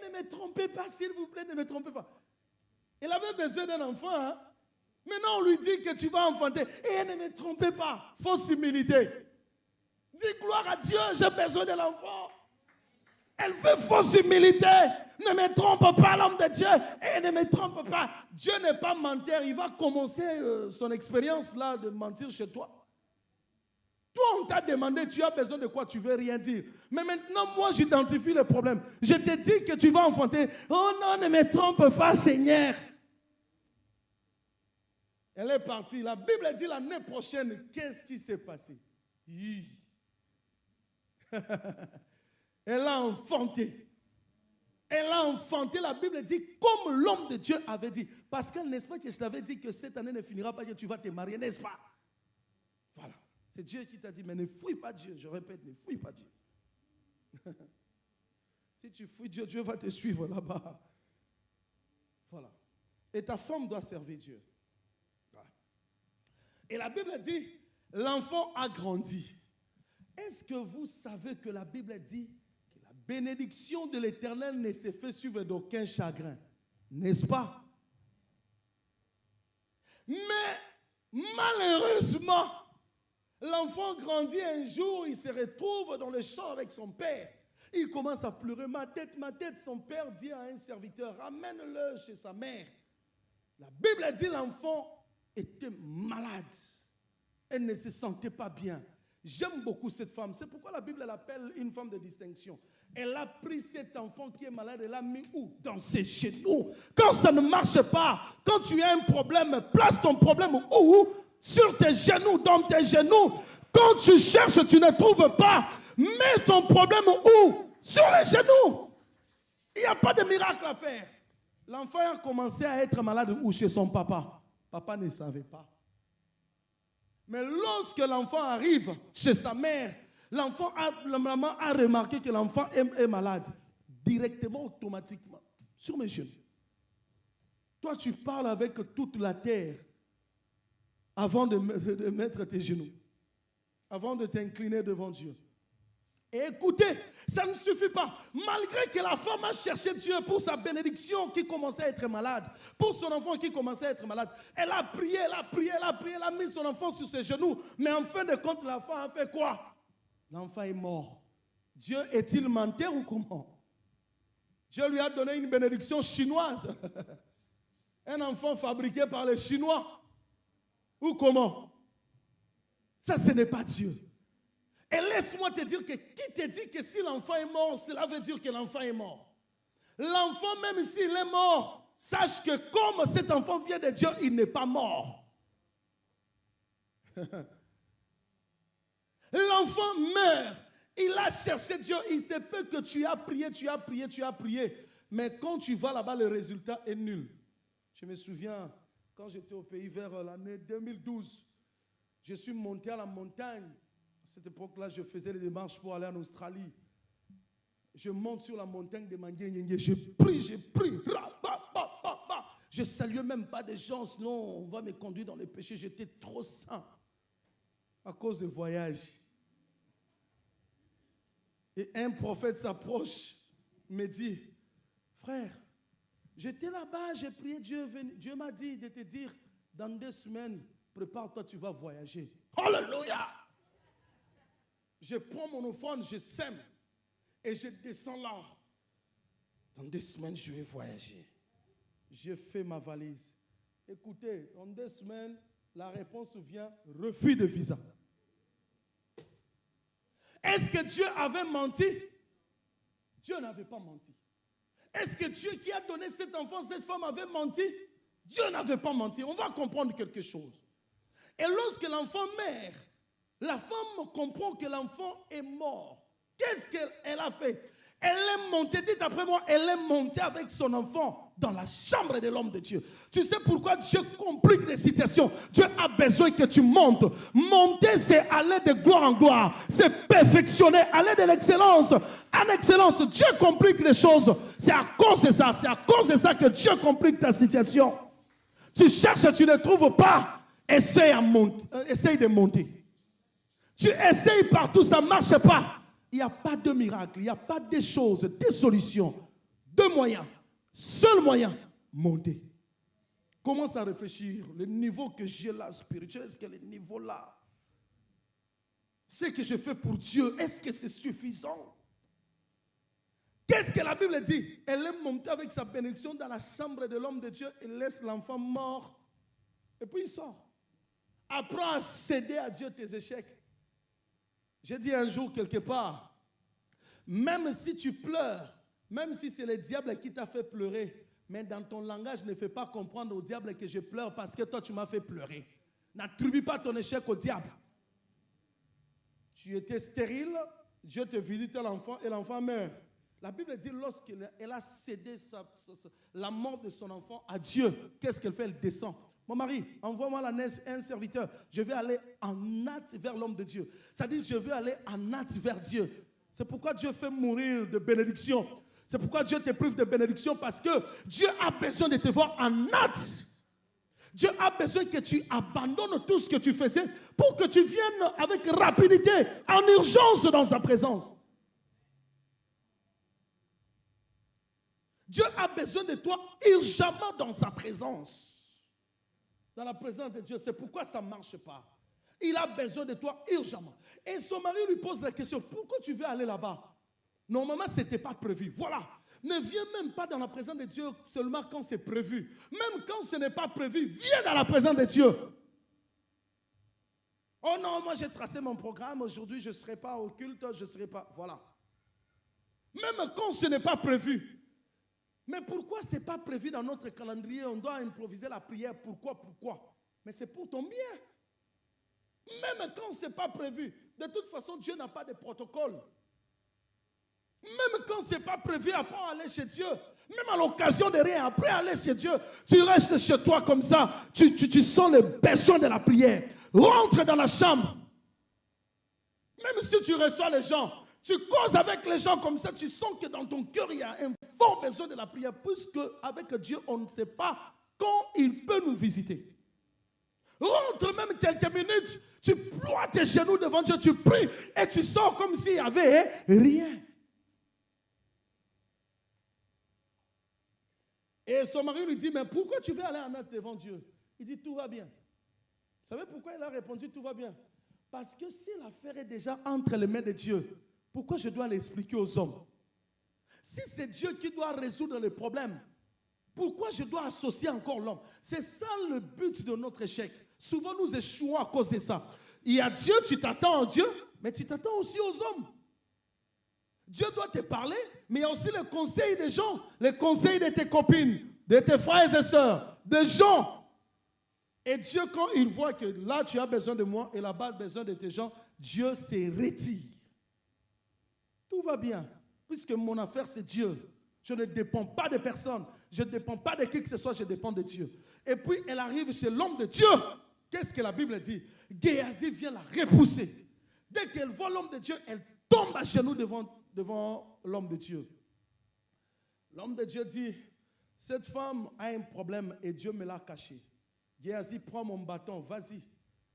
ne me trompez pas, s'il vous plaît, ne me trompez pas. Il avait besoin d'un enfant. Hein? Maintenant, on lui dit que tu vas enfanter. Ne me trompez pas. Fausse humilité. Dis gloire à Dieu, j'ai besoin de l'enfant. Elle fait fausse humilité. Ne me trompe pas, l'homme de Dieu. Ne me trompe pas. Dieu n'est pas menteur. Il va commencer son expérience là de mentir chez toi. Toi, on t'a demandé, tu as besoin de quoi? Tu ne veux rien dire. Mais maintenant, moi, j'identifie le problème. Je te dis que tu vas enfanter. Oh non, ne me trompe pas, Seigneur. Elle est partie. La Bible dit l'année prochaine, qu'est-ce qui s'est passé? Elle a enfanté. Elle a enfanté, la Bible dit, comme l'homme de Dieu avait dit. Parce que n'est-ce pas que je t'avais dit que cette année ne finira pas, que tu vas te marier, n'est-ce pas? Voilà. C'est Dieu qui t'a dit, mais ne fouille pas Dieu. Je répète, ne fouille pas Dieu. Si tu fouilles Dieu, Dieu va te suivre là-bas. Voilà. Et ta femme doit servir Dieu. Voilà. Et la Bible dit, l'enfant a grandi. Est-ce que vous savez que la Bible dit que la bénédiction de l'Éternel ne se fait suivre d'aucun chagrin? N'est-ce pas? Mais malheureusement, l'enfant grandit un jour, il se retrouve dans le champ avec son père. Il commence à pleurer, ma tête, son père dit à un serviteur, ramène-le chez sa mère. La Bible dit l'enfant était malade. Elle ne se sentait pas bien. J'aime beaucoup cette femme. C'est pourquoi la Bible l'appelle une femme de distinction. Elle a pris cet enfant qui est malade et l'a mis où? Dans ses genoux. Quand ça ne marche pas, quand tu as un problème, place ton problème où? Sur tes genoux, dans tes genoux. Quand tu cherches, tu ne trouves pas. Mets ton problème où? Sur les genoux. Il n'y a pas de miracle à faire. L'enfant a commencé à être malade où? Chez son papa. Papa ne savait pas. Mais lorsque l'enfant arrive chez sa mère, la maman a remarqué que l'enfant est malade. Directement, automatiquement, sur mes genoux. Toi, tu parles avec toute la terre avant de mettre tes genoux, avant de t'incliner devant Dieu. Et écoutez, ça ne suffit pas. Malgré que la femme a cherché Dieu pour sa bénédiction qui commençait à être malade, pour son enfant qui commençait à être malade, elle a prié, elle a prié, elle a prié, elle a mis son enfant sur ses genoux. Mais en fin de compte, l'enfant a fait quoi? L'enfant est mort. Dieu est-il menteur ou comment? Dieu lui a donné une bénédiction chinoise. Un enfant fabriqué par les Chinois. Ou comment? Ça, ce n'est pas Dieu. Et laisse-moi te dire que qui te dit que si l'enfant est mort, cela veut dire que l'enfant est mort. L'enfant, même s'il est mort, sache que comme cet enfant vient de Dieu, il n'est pas mort. L'enfant meurt. Il a cherché Dieu. Il se peut que tu as prié, tu as prié, tu as prié. Mais quand tu vas là-bas, le résultat est nul. Je me souviens, quand j'étais au pays vers l'année 2012, je suis monté à la montagne. À cette époque-là, je faisais des démarches pour aller en Australie. Je monte sur la montagne de Mangué, je prie. Je ne saluais même pas des gens, sinon on va me conduire dans le péché. J'étais trop saint à cause du voyage. Et un prophète s'approche, me dit, frère, j'étais là-bas, j'ai prié Dieu. Dieu m'a dit de te dire, dans 2 semaines, prépare-toi, tu vas voyager. Alléluia! Je prends mon offrande, je sème et je descends là. Dans 2 semaines, je vais voyager. J'ai fait ma valise. Écoutez, en 2 semaines, la réponse vient, refus de visa. Est-ce que Dieu avait menti? Dieu n'avait pas menti. Est-ce que Dieu qui a donné cet enfant, cette femme avait menti? Dieu n'avait pas menti. On va comprendre quelque chose. Et lorsque l'enfant meurt, la femme comprend que l'enfant est mort. Qu'est-ce qu'elle a fait? Elle est montée, dites après moi, elle est montée avec son enfant dans la chambre de l'homme de Dieu. Tu sais pourquoi Dieu complique les situations? Dieu a besoin que tu montes. Monter, c'est aller de gloire en gloire. C'est perfectionner, aller de l'excellence en excellence. Dieu complique les choses. C'est à cause de ça. C'est à cause de ça que Dieu complique ta situation. Tu cherches, tu ne trouves pas. Essaye de monter. Tu essayes partout, ça ne marche pas. Il n'y a pas de miracle, il n'y a pas de choses, des solutions, 2 moyens. Seul moyen, monter. Commence à réfléchir. Le niveau que j'ai là, spirituel, est-ce que le niveau là, ce que je fais pour Dieu, est-ce que c'est suffisant? Qu'est-ce que la Bible dit? Elle est montée avec sa bénédiction dans la chambre de l'homme de Dieu et laisse l'enfant mort. Et puis il sort. Apprends à céder à Dieu tes échecs. J'ai dit un jour quelque part, même si tu pleures, même si c'est le diable qui t'a fait pleurer, mais dans ton langage, ne fais pas comprendre au diable que je pleure parce que toi, tu m'as fait pleurer. N'attribue pas ton échec au diable. Tu étais stérile, Dieu te visite l'enfant et l'enfant meurt. La Bible dit lorsqu'elle a cédé la mort de son enfant à Dieu, qu'est-ce qu'elle fait? Elle descend. Mon mari, envoie-moi la neige, un serviteur. Je vais aller en hâte vers l'homme de Dieu. Ça dit, je vais aller en hâte vers Dieu. C'est pourquoi Dieu fait mourir de bénédiction. C'est pourquoi Dieu te prive de bénédiction, parce que Dieu a besoin de te voir en hâte. Dieu a besoin que tu abandonnes tout ce que tu faisais pour que tu viennes avec rapidité, en urgence dans sa présence. Dieu a besoin de toi urgemment dans sa présence. Dans la présence de Dieu, c'est pourquoi ça ne marche pas. Il a besoin de toi urgemment. Et son mari lui pose la question, pourquoi tu veux aller là-bas? Normalement, ce n'était pas prévu. Voilà. Ne viens même pas dans la présence de Dieu seulement quand c'est prévu. Même quand ce n'est pas prévu, viens dans la présence de Dieu. Oh non, moi j'ai tracé mon programme, aujourd'hui je ne serai pas au culte, je ne serai pas... Voilà. Même quand ce n'est pas prévu. Mais pourquoi ce n'est pas prévu dans notre calendrier? On doit improviser la prière. Pourquoi? Mais c'est pour ton bien. Même quand ce n'est pas prévu. De toute façon, Dieu n'a pas de protocole. Même quand ce n'est pas prévu, après aller chez Dieu. Même à l'occasion de rien, après aller chez Dieu, tu restes chez toi comme ça. Tu sens les besoins de la prière. Rentre dans la chambre. Même si tu reçois les gens, tu causes avec les gens comme ça, tu sens que dans ton cœur, il y a un fort besoin de la prière. Puisque avec Dieu, on ne sait pas quand il peut nous visiter. Rentre même quelques minutes, tu ploies tes genoux devant Dieu, tu pries et tu sors comme s'il n'y avait rien. Et son mari lui dit, mais pourquoi tu veux aller en acte devant Dieu? Il dit, tout va bien. Vous savez pourquoi il a répondu, tout va bien? Parce que si l'affaire est déjà entre les mains de Dieu, pourquoi je dois l'expliquer aux hommes? Si c'est Dieu qui doit résoudre les problèmes, pourquoi je dois associer encore l'homme? C'est ça le but de notre échec. Souvent nous échouons à cause de ça. Il y a Dieu, tu t'attends à Dieu, mais tu t'attends aussi aux hommes. Dieu doit te parler, mais il y a aussi les conseils des gens, les conseils de tes copines, de tes frères et sœurs, des gens. Et Dieu, quand il voit que là, tu as besoin de moi et là-bas, besoin de tes gens, Dieu se retire. Tout va bien, puisque mon affaire, c'est Dieu. Je ne dépends pas de personne. Je ne dépends pas de qui que ce soit, je dépends de Dieu. Et puis, elle arrive chez l'homme de Dieu. Qu'est-ce que la Bible dit? Géasi vient la repousser. Dès qu'elle voit l'homme de Dieu, elle tombe à genoux devant l'homme de Dieu. L'homme de Dieu dit, cette femme a un problème et Dieu me l'a caché. Géasi, prends mon bâton, vas-y,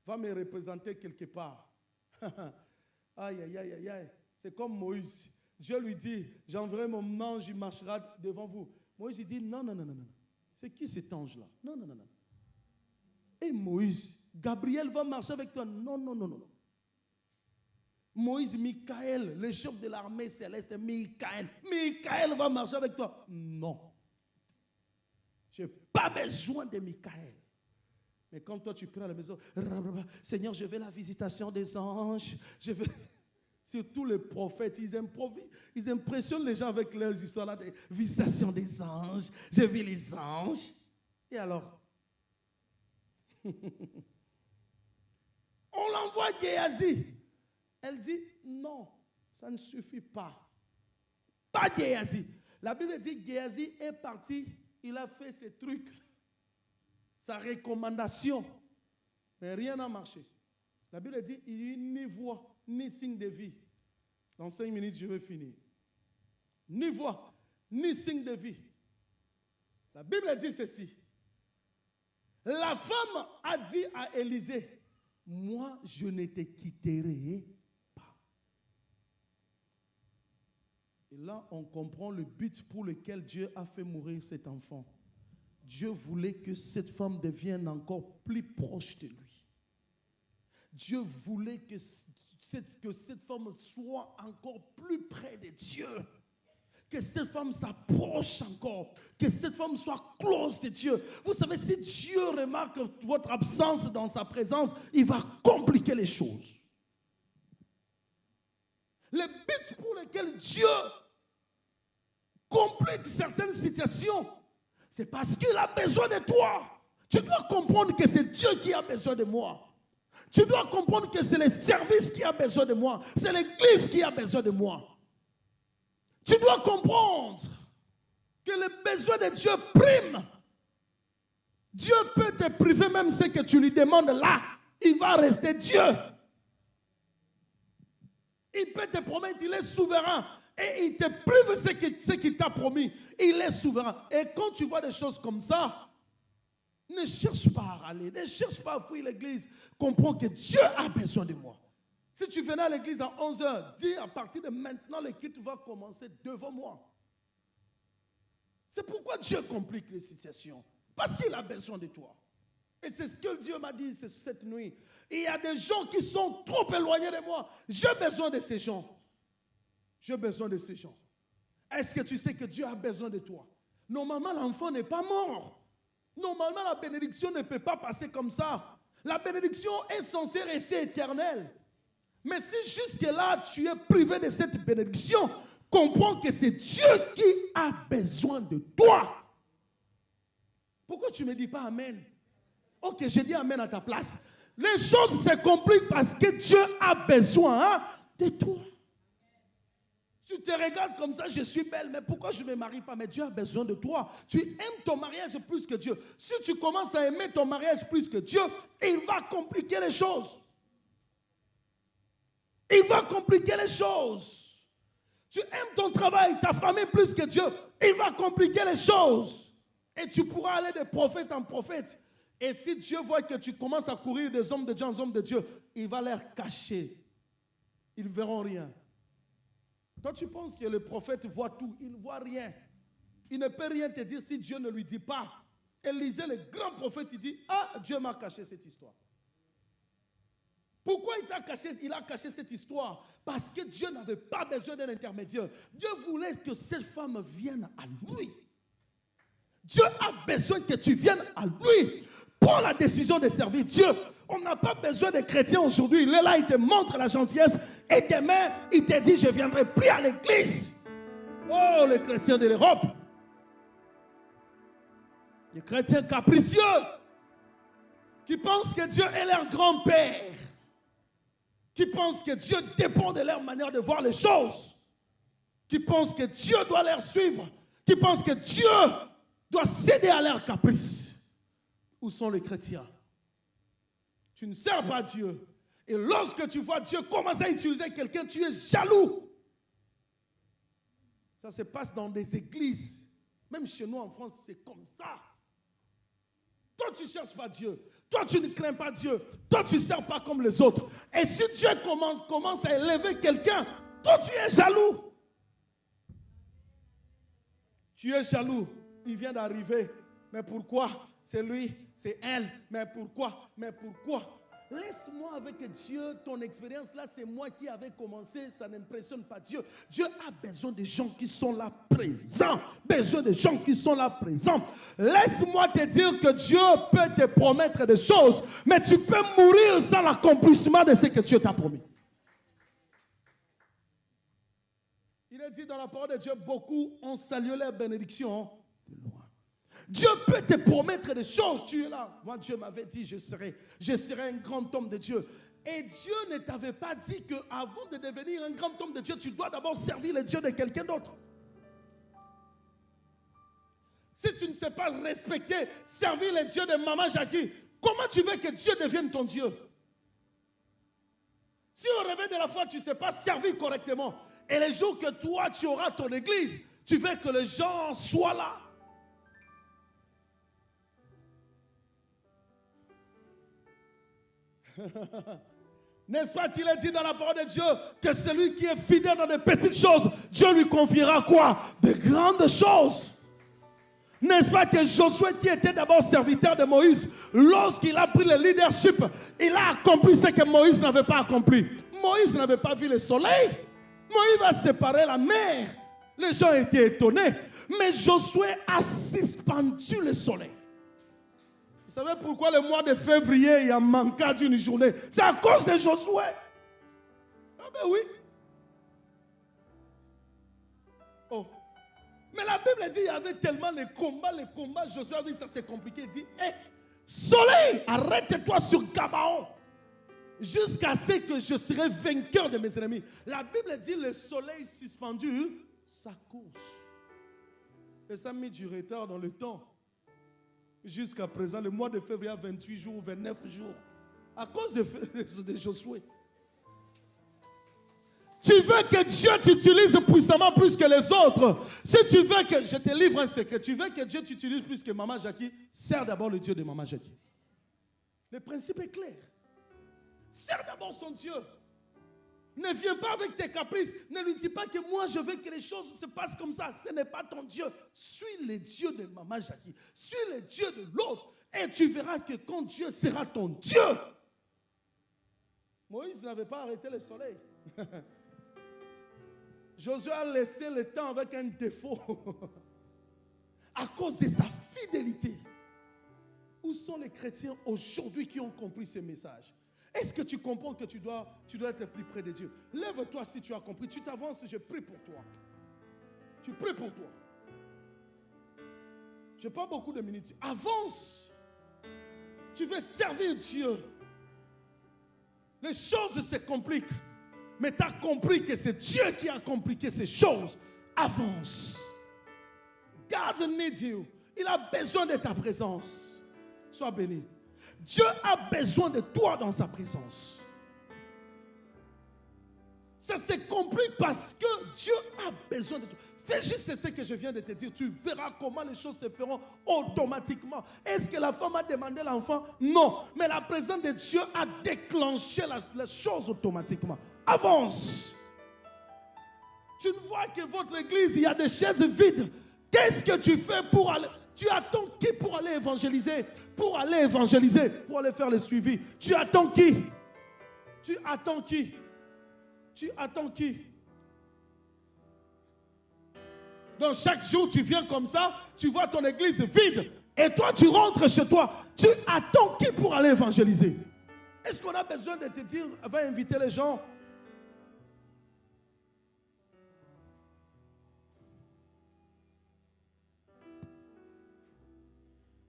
va me représenter quelque part. Aïe, aïe, aïe, aïe, aïe. C'est comme Moïse. Dieu lui dit, j'enverrai mon ange, il marchera devant vous. Moïse il dit, non. C'est qui cet ange-là? Non. Et Moïse, Gabriel va marcher avec toi. Non. Moïse, Michael, le chef de l'armée céleste, Michael va marcher avec toi. Non. Je n'ai pas besoin de Michael. Mais quand toi tu pries à la maison, Seigneur, je veux la visitation des anges. Je veux... Surtout les prophètes, ils impressionnent les gens avec leurs histoires là, de visitation des anges. J'ai vu les anges. Et alors? On l'envoie Géasi. Elle dit, non, ça ne suffit pas. Pas Géasi. La Bible dit, Géasi est parti, il a fait ses trucs, sa recommandation, mais rien n'a marché. La Bible dit, il n'y a ni voix, ni signe de vie. Dans 5 minutes, je vais finir. Ni voix, ni signe de vie. La Bible dit ceci. La femme a dit à Élisée, moi, je ne te quitterai pas. Et là, on comprend le but pour lequel Dieu a fait mourir cet enfant. Dieu voulait que cette femme devienne encore plus proche de lui. Dieu voulait que cette femme soit encore plus près de Dieu. Que cette femme s'approche encore. Que cette femme soit close de Dieu. Vous savez, si Dieu remarque votre absence dans sa présence, il va compliquer les choses. Le but pour lequel Dieu complique certaines situations, c'est parce qu'il a besoin de toi. Tu dois comprendre que c'est Dieu qui a besoin de moi. Tu dois comprendre que c'est le service qui a besoin de moi. C'est l'église qui a besoin de moi. Tu dois comprendre que le besoin de Dieu prime. Dieu peut te priver même ce que tu lui demandes là. Il va rester Dieu. Il peut te promettre, il est souverain. Et il te prive ce qu'il t'a promis. Il est souverain. Et quand tu vois des choses comme ça, ne cherche pas à râler, ne cherche pas à fuir l'église. Comprends que Dieu a besoin de moi. Si tu venais à l'église à 11h, dis à partir de maintenant, le culte va commencer devant moi. C'est pourquoi Dieu complique les situations. Parce qu'il a besoin de toi. Et c'est ce que Dieu m'a dit cette nuit. Il y a des gens qui sont trop éloignés de moi. J'ai besoin de ces gens. J'ai besoin de ces gens. Est-ce que tu sais que Dieu a besoin de toi? Normalement, l'enfant n'est pas mort. Normalement, la bénédiction ne peut pas passer comme ça. La bénédiction est censée rester éternelle. Mais si jusque-là, tu es privé de cette bénédiction, comprends que c'est Dieu qui a besoin de toi. Pourquoi tu ne me dis pas Amen? Ok, je dis Amen à ta place. Les choses se compliquent parce que Dieu a besoin de toi. Tu te regardes comme ça, je suis belle, mais pourquoi je ne me marie pas? Mais Dieu a besoin de toi. Tu aimes ton mariage plus que Dieu. Si tu commences à aimer ton mariage plus que Dieu, il va compliquer les choses. Il va compliquer les choses. Tu aimes ton travail, ta famille plus que Dieu, il va compliquer les choses. Et tu pourras aller de prophète en prophète. Et si Dieu voit que tu commences à courir des hommes de Dieu en hommes de Dieu, il va les cacher. Ils ne verront rien. Toi, tu penses que le prophète voit tout. Il ne voit rien. Il ne peut rien te dire si Dieu ne lui dit pas. Élisée, le grand prophète, il dit, ah, Dieu m'a caché cette histoire. Pourquoi il a caché cette histoire? Parce que Dieu n'avait pas besoin d'un intermédiaire. Dieu voulait que cette femme vienne à lui. Dieu a besoin que tu viennes à lui. Prends la décision de servir Dieu. On n'a pas besoin de chrétiens aujourd'hui. Il est là, il te montre la gentillesse. Et demain, il te dit, je ne viendrai plus à l'église. Oh, les chrétiens de l'Europe. Les chrétiens capricieux. Qui pensent que Dieu est leur grand-père. Qui pensent que Dieu dépend de leur manière de voir les choses. Qui pensent que Dieu doit leur suivre. Qui pensent que Dieu doit céder à leurs caprices. Où sont les chrétiens? Tu ne sers pas Dieu. Et lorsque tu vois Dieu commencer à utiliser quelqu'un, tu es jaloux. Ça se passe dans des églises. Même chez nous en France, c'est comme ça. Toi, tu ne cherches pas Dieu. Toi, tu ne crains pas Dieu. Toi, tu ne sers pas comme les autres. Et si Dieu commence à élever quelqu'un, toi, tu es jaloux. Tu es jaloux. Il vient d'arriver. Mais pourquoi? C'est lui, c'est elle. Mais pourquoi? Mais pourquoi? Laisse-moi avec Dieu, ton expérience là, c'est moi qui avais commencé, ça n'impressionne pas Dieu. Dieu a besoin de gens qui sont là présents. Besoin de gens qui sont là présents. Laisse-moi te dire que Dieu peut te promettre des choses, mais tu peux mourir sans l'accomplissement de ce que Dieu t'a promis. Il est dit dans la parole de Dieu, beaucoup ont salué leur bénédiction de loin. Dieu peut te promettre des choses, tu es là. Moi, Dieu m'avait dit, je serai un grand homme de Dieu. Et Dieu ne t'avait pas dit qu'avant de devenir un grand homme de Dieu, tu dois d'abord servir le Dieu de quelqu'un d'autre. Si tu ne sais pas respecter, servir le Dieu de Maman Jackie, comment tu veux que Dieu devienne ton Dieu? Si au réveil de la foi, tu ne sais pas servir correctement, et les jours que toi, tu auras ton église, tu veux que les gens soient là. N'est-ce pas qu'il est dit dans la parole de Dieu que celui qui est fidèle dans des petites choses, Dieu lui confiera quoi? De grandes choses. N'est-ce pas que Josué, qui était d'abord serviteur de Moïse, lorsqu'il a pris le leadership, il a accompli ce que Moïse n'avait pas accompli. Moïse n'avait pas vu le soleil. Moïse va séparer la mer. Les gens étaient étonnés. Mais Josué a suspendu le soleil. Vous savez pourquoi le mois de février, il y a manqué d'une journée? C'est à cause de Josué. Ah ben oui. Oh. Mais la Bible dit, il y avait tellement les combats. Josué a dit, ça c'est compliqué. Il dit, hé, soleil, arrête-toi sur Gabaon. Jusqu'à ce que je serai vainqueur de mes ennemis. La Bible dit, le soleil suspendu, sa course. Et ça a mis du retard dans le temps. Jusqu'à présent, le mois de février, 28 jours, 29 jours. À cause de Josué. Tu veux que Dieu t'utilise puissamment plus que les autres. Si tu veux que, je te livre un secret, tu veux que Dieu t'utilise plus que Maman Jackie, sers d'abord le Dieu de Maman Jackie. Le principe est clair. Sers d'abord son Dieu. Ne viens pas avec tes caprices. Ne lui dis pas que moi je veux que les choses se passent comme ça. Ce n'est pas ton Dieu. Suis le Dieu de Maman Jackie. Suis le Dieu de l'autre. Et tu verras que quand Dieu sera ton Dieu. Moïse n'avait pas arrêté le soleil. Josué a laissé le temps avec un défaut. À cause de sa fidélité. Où sont les chrétiens aujourd'hui qui ont compris ce message? Est-ce que tu comprends que tu dois être plus près de Dieu? Lève-toi si tu as compris. Tu t'avances, je prie pour toi. Tu pries pour toi. Je n'ai pas beaucoup de minutes. Avance. Tu veux servir Dieu. Les choses se compliquent. Mais tu as compris que c'est Dieu qui a compliqué ces choses. Avance. God needs you. Il a besoin de ta présence. Sois béni. Dieu a besoin de toi dans sa présence. Ça s'est compris parce que Dieu a besoin de toi. Fais juste ce que je viens de te dire. Tu verras comment les choses se feront automatiquement. Est-ce que la femme a demandé l'enfant? Non. Mais la présence de Dieu a déclenché la chose automatiquement. Avance. Tu ne vois que votre église, il y a des chaises vides. Qu'est-ce que tu fais pour aller? Tu attends qui pour aller évangéliser? Pour aller évangéliser, pour aller faire le suivi. Tu attends qui? Tu attends qui? Tu attends qui? Donc chaque jour, tu viens comme ça, tu vois ton église vide. Et toi, tu rentres chez toi. Tu attends qui pour aller évangéliser? Est-ce qu'on a besoin de te dire, va inviter les gens?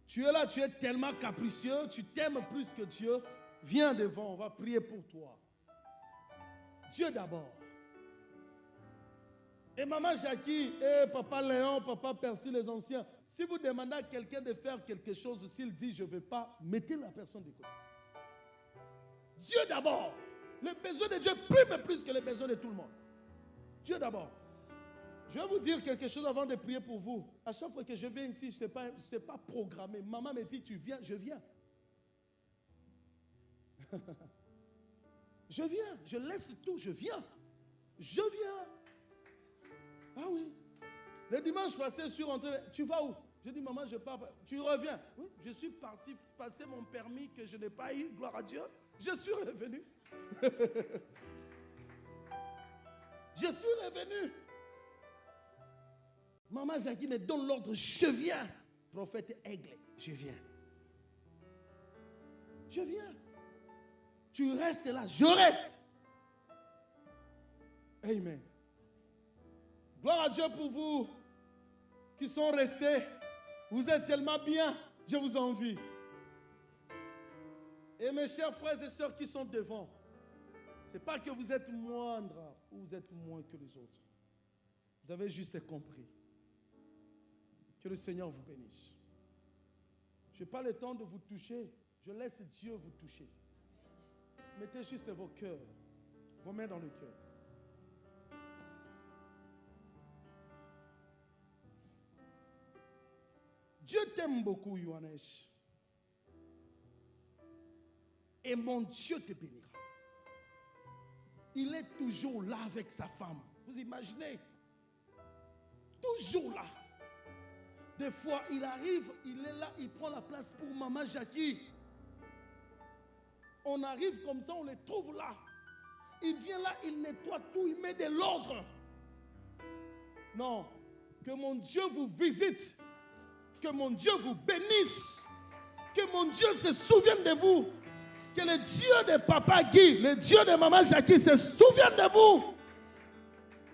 Tu es là, tu es tellement capricieux, tu t'aimes plus que Dieu. Viens devant, on va prier pour toi. Dieu d'abord. Et maman Jackie, et papa Léon, papa Percy, les anciens, si vous demandez à quelqu'un de faire quelque chose, s'il dit je ne veux pas, mettez la personne de côté. Dieu d'abord. Le besoin de Dieu prime plus que les besoins de tout le monde. Dieu d'abord. Je vais vous dire quelque chose avant de prier pour vous. À chaque fois que je viens ici, ce n'est pas programmé. Maman me dit, tu viens, je viens. Je viens, je laisse tout, je viens. Je viens. Ah oui. Le dimanche passé, je suis rentré. Tu vas où? Je dis, maman, je pars. Tu reviens? Oui, je suis parti passer mon permis que je n'ai pas eu, gloire à Dieu. Je suis revenu. Je suis revenu. Maman Jackie me donne l'ordre, je viens. Prophète Aigle, je viens. Je viens. Tu restes là, je reste. Amen. Gloire à Dieu pour vous qui sont restés. Vous êtes tellement bien, je vous envie. Et mes chers frères et sœurs qui sont devant, ce n'est pas que vous êtes moindres ou vous êtes moins que les autres. Vous avez juste compris. Que le Seigneur vous bénisse. Je n'ai pas le temps de vous toucher. Je laisse Dieu vous toucher. Mettez juste vos cœurs, vos mains dans le cœur. Dieu t'aime beaucoup, Yohannes. Et mon Dieu te bénira. Il est toujours là avec sa femme. Vous imaginez? Toujours là. Des fois, il arrive, il est là, il prend la place pour maman Jackie. On arrive comme ça, on les trouve là. Il vient là, il nettoie tout, il met de l'ordre. Non, que mon Dieu vous visite, que mon Dieu vous bénisse, que mon Dieu se souvienne de vous, que le Dieu de papa Guy, le Dieu de maman Jackie se souvienne de vous.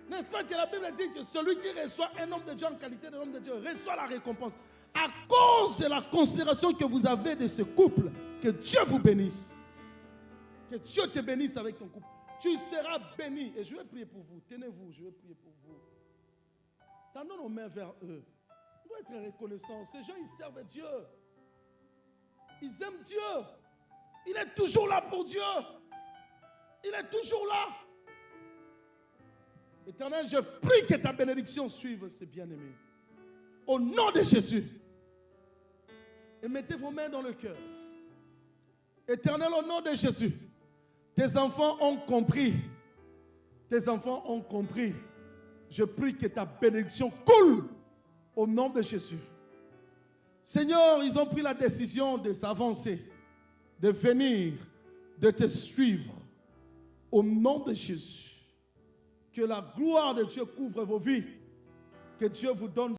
N'est-ce pas que la Bible dit que celui qui reçoit un homme de Dieu en qualité d'homme de Dieu reçoit la récompense. À cause de la considération que vous avez de ce couple, que Dieu vous bénisse. Que Dieu te bénisse avec ton couple. Tu seras béni. Et je vais prier pour vous. Tenez-vous, je vais prier pour vous. Tendons nos mains vers eux. On doit être reconnaissant. Ces gens, ils servent Dieu. Ils aiment Dieu. Il est toujours là pour Dieu. Il est toujours là. Éternel, je prie que ta bénédiction suive ces bien-aimés. Au nom de Jésus. Et mettez vos mains dans le cœur. Éternel, au nom de Jésus. Tes enfants ont compris. Tes enfants ont compris. Je prie que ta bénédiction coule. Au nom de Jésus. Seigneur, ils ont pris la décision de s'avancer. De venir. De te suivre. Au nom de Jésus. Que la gloire de Dieu couvre vos vies. Que Dieu vous donne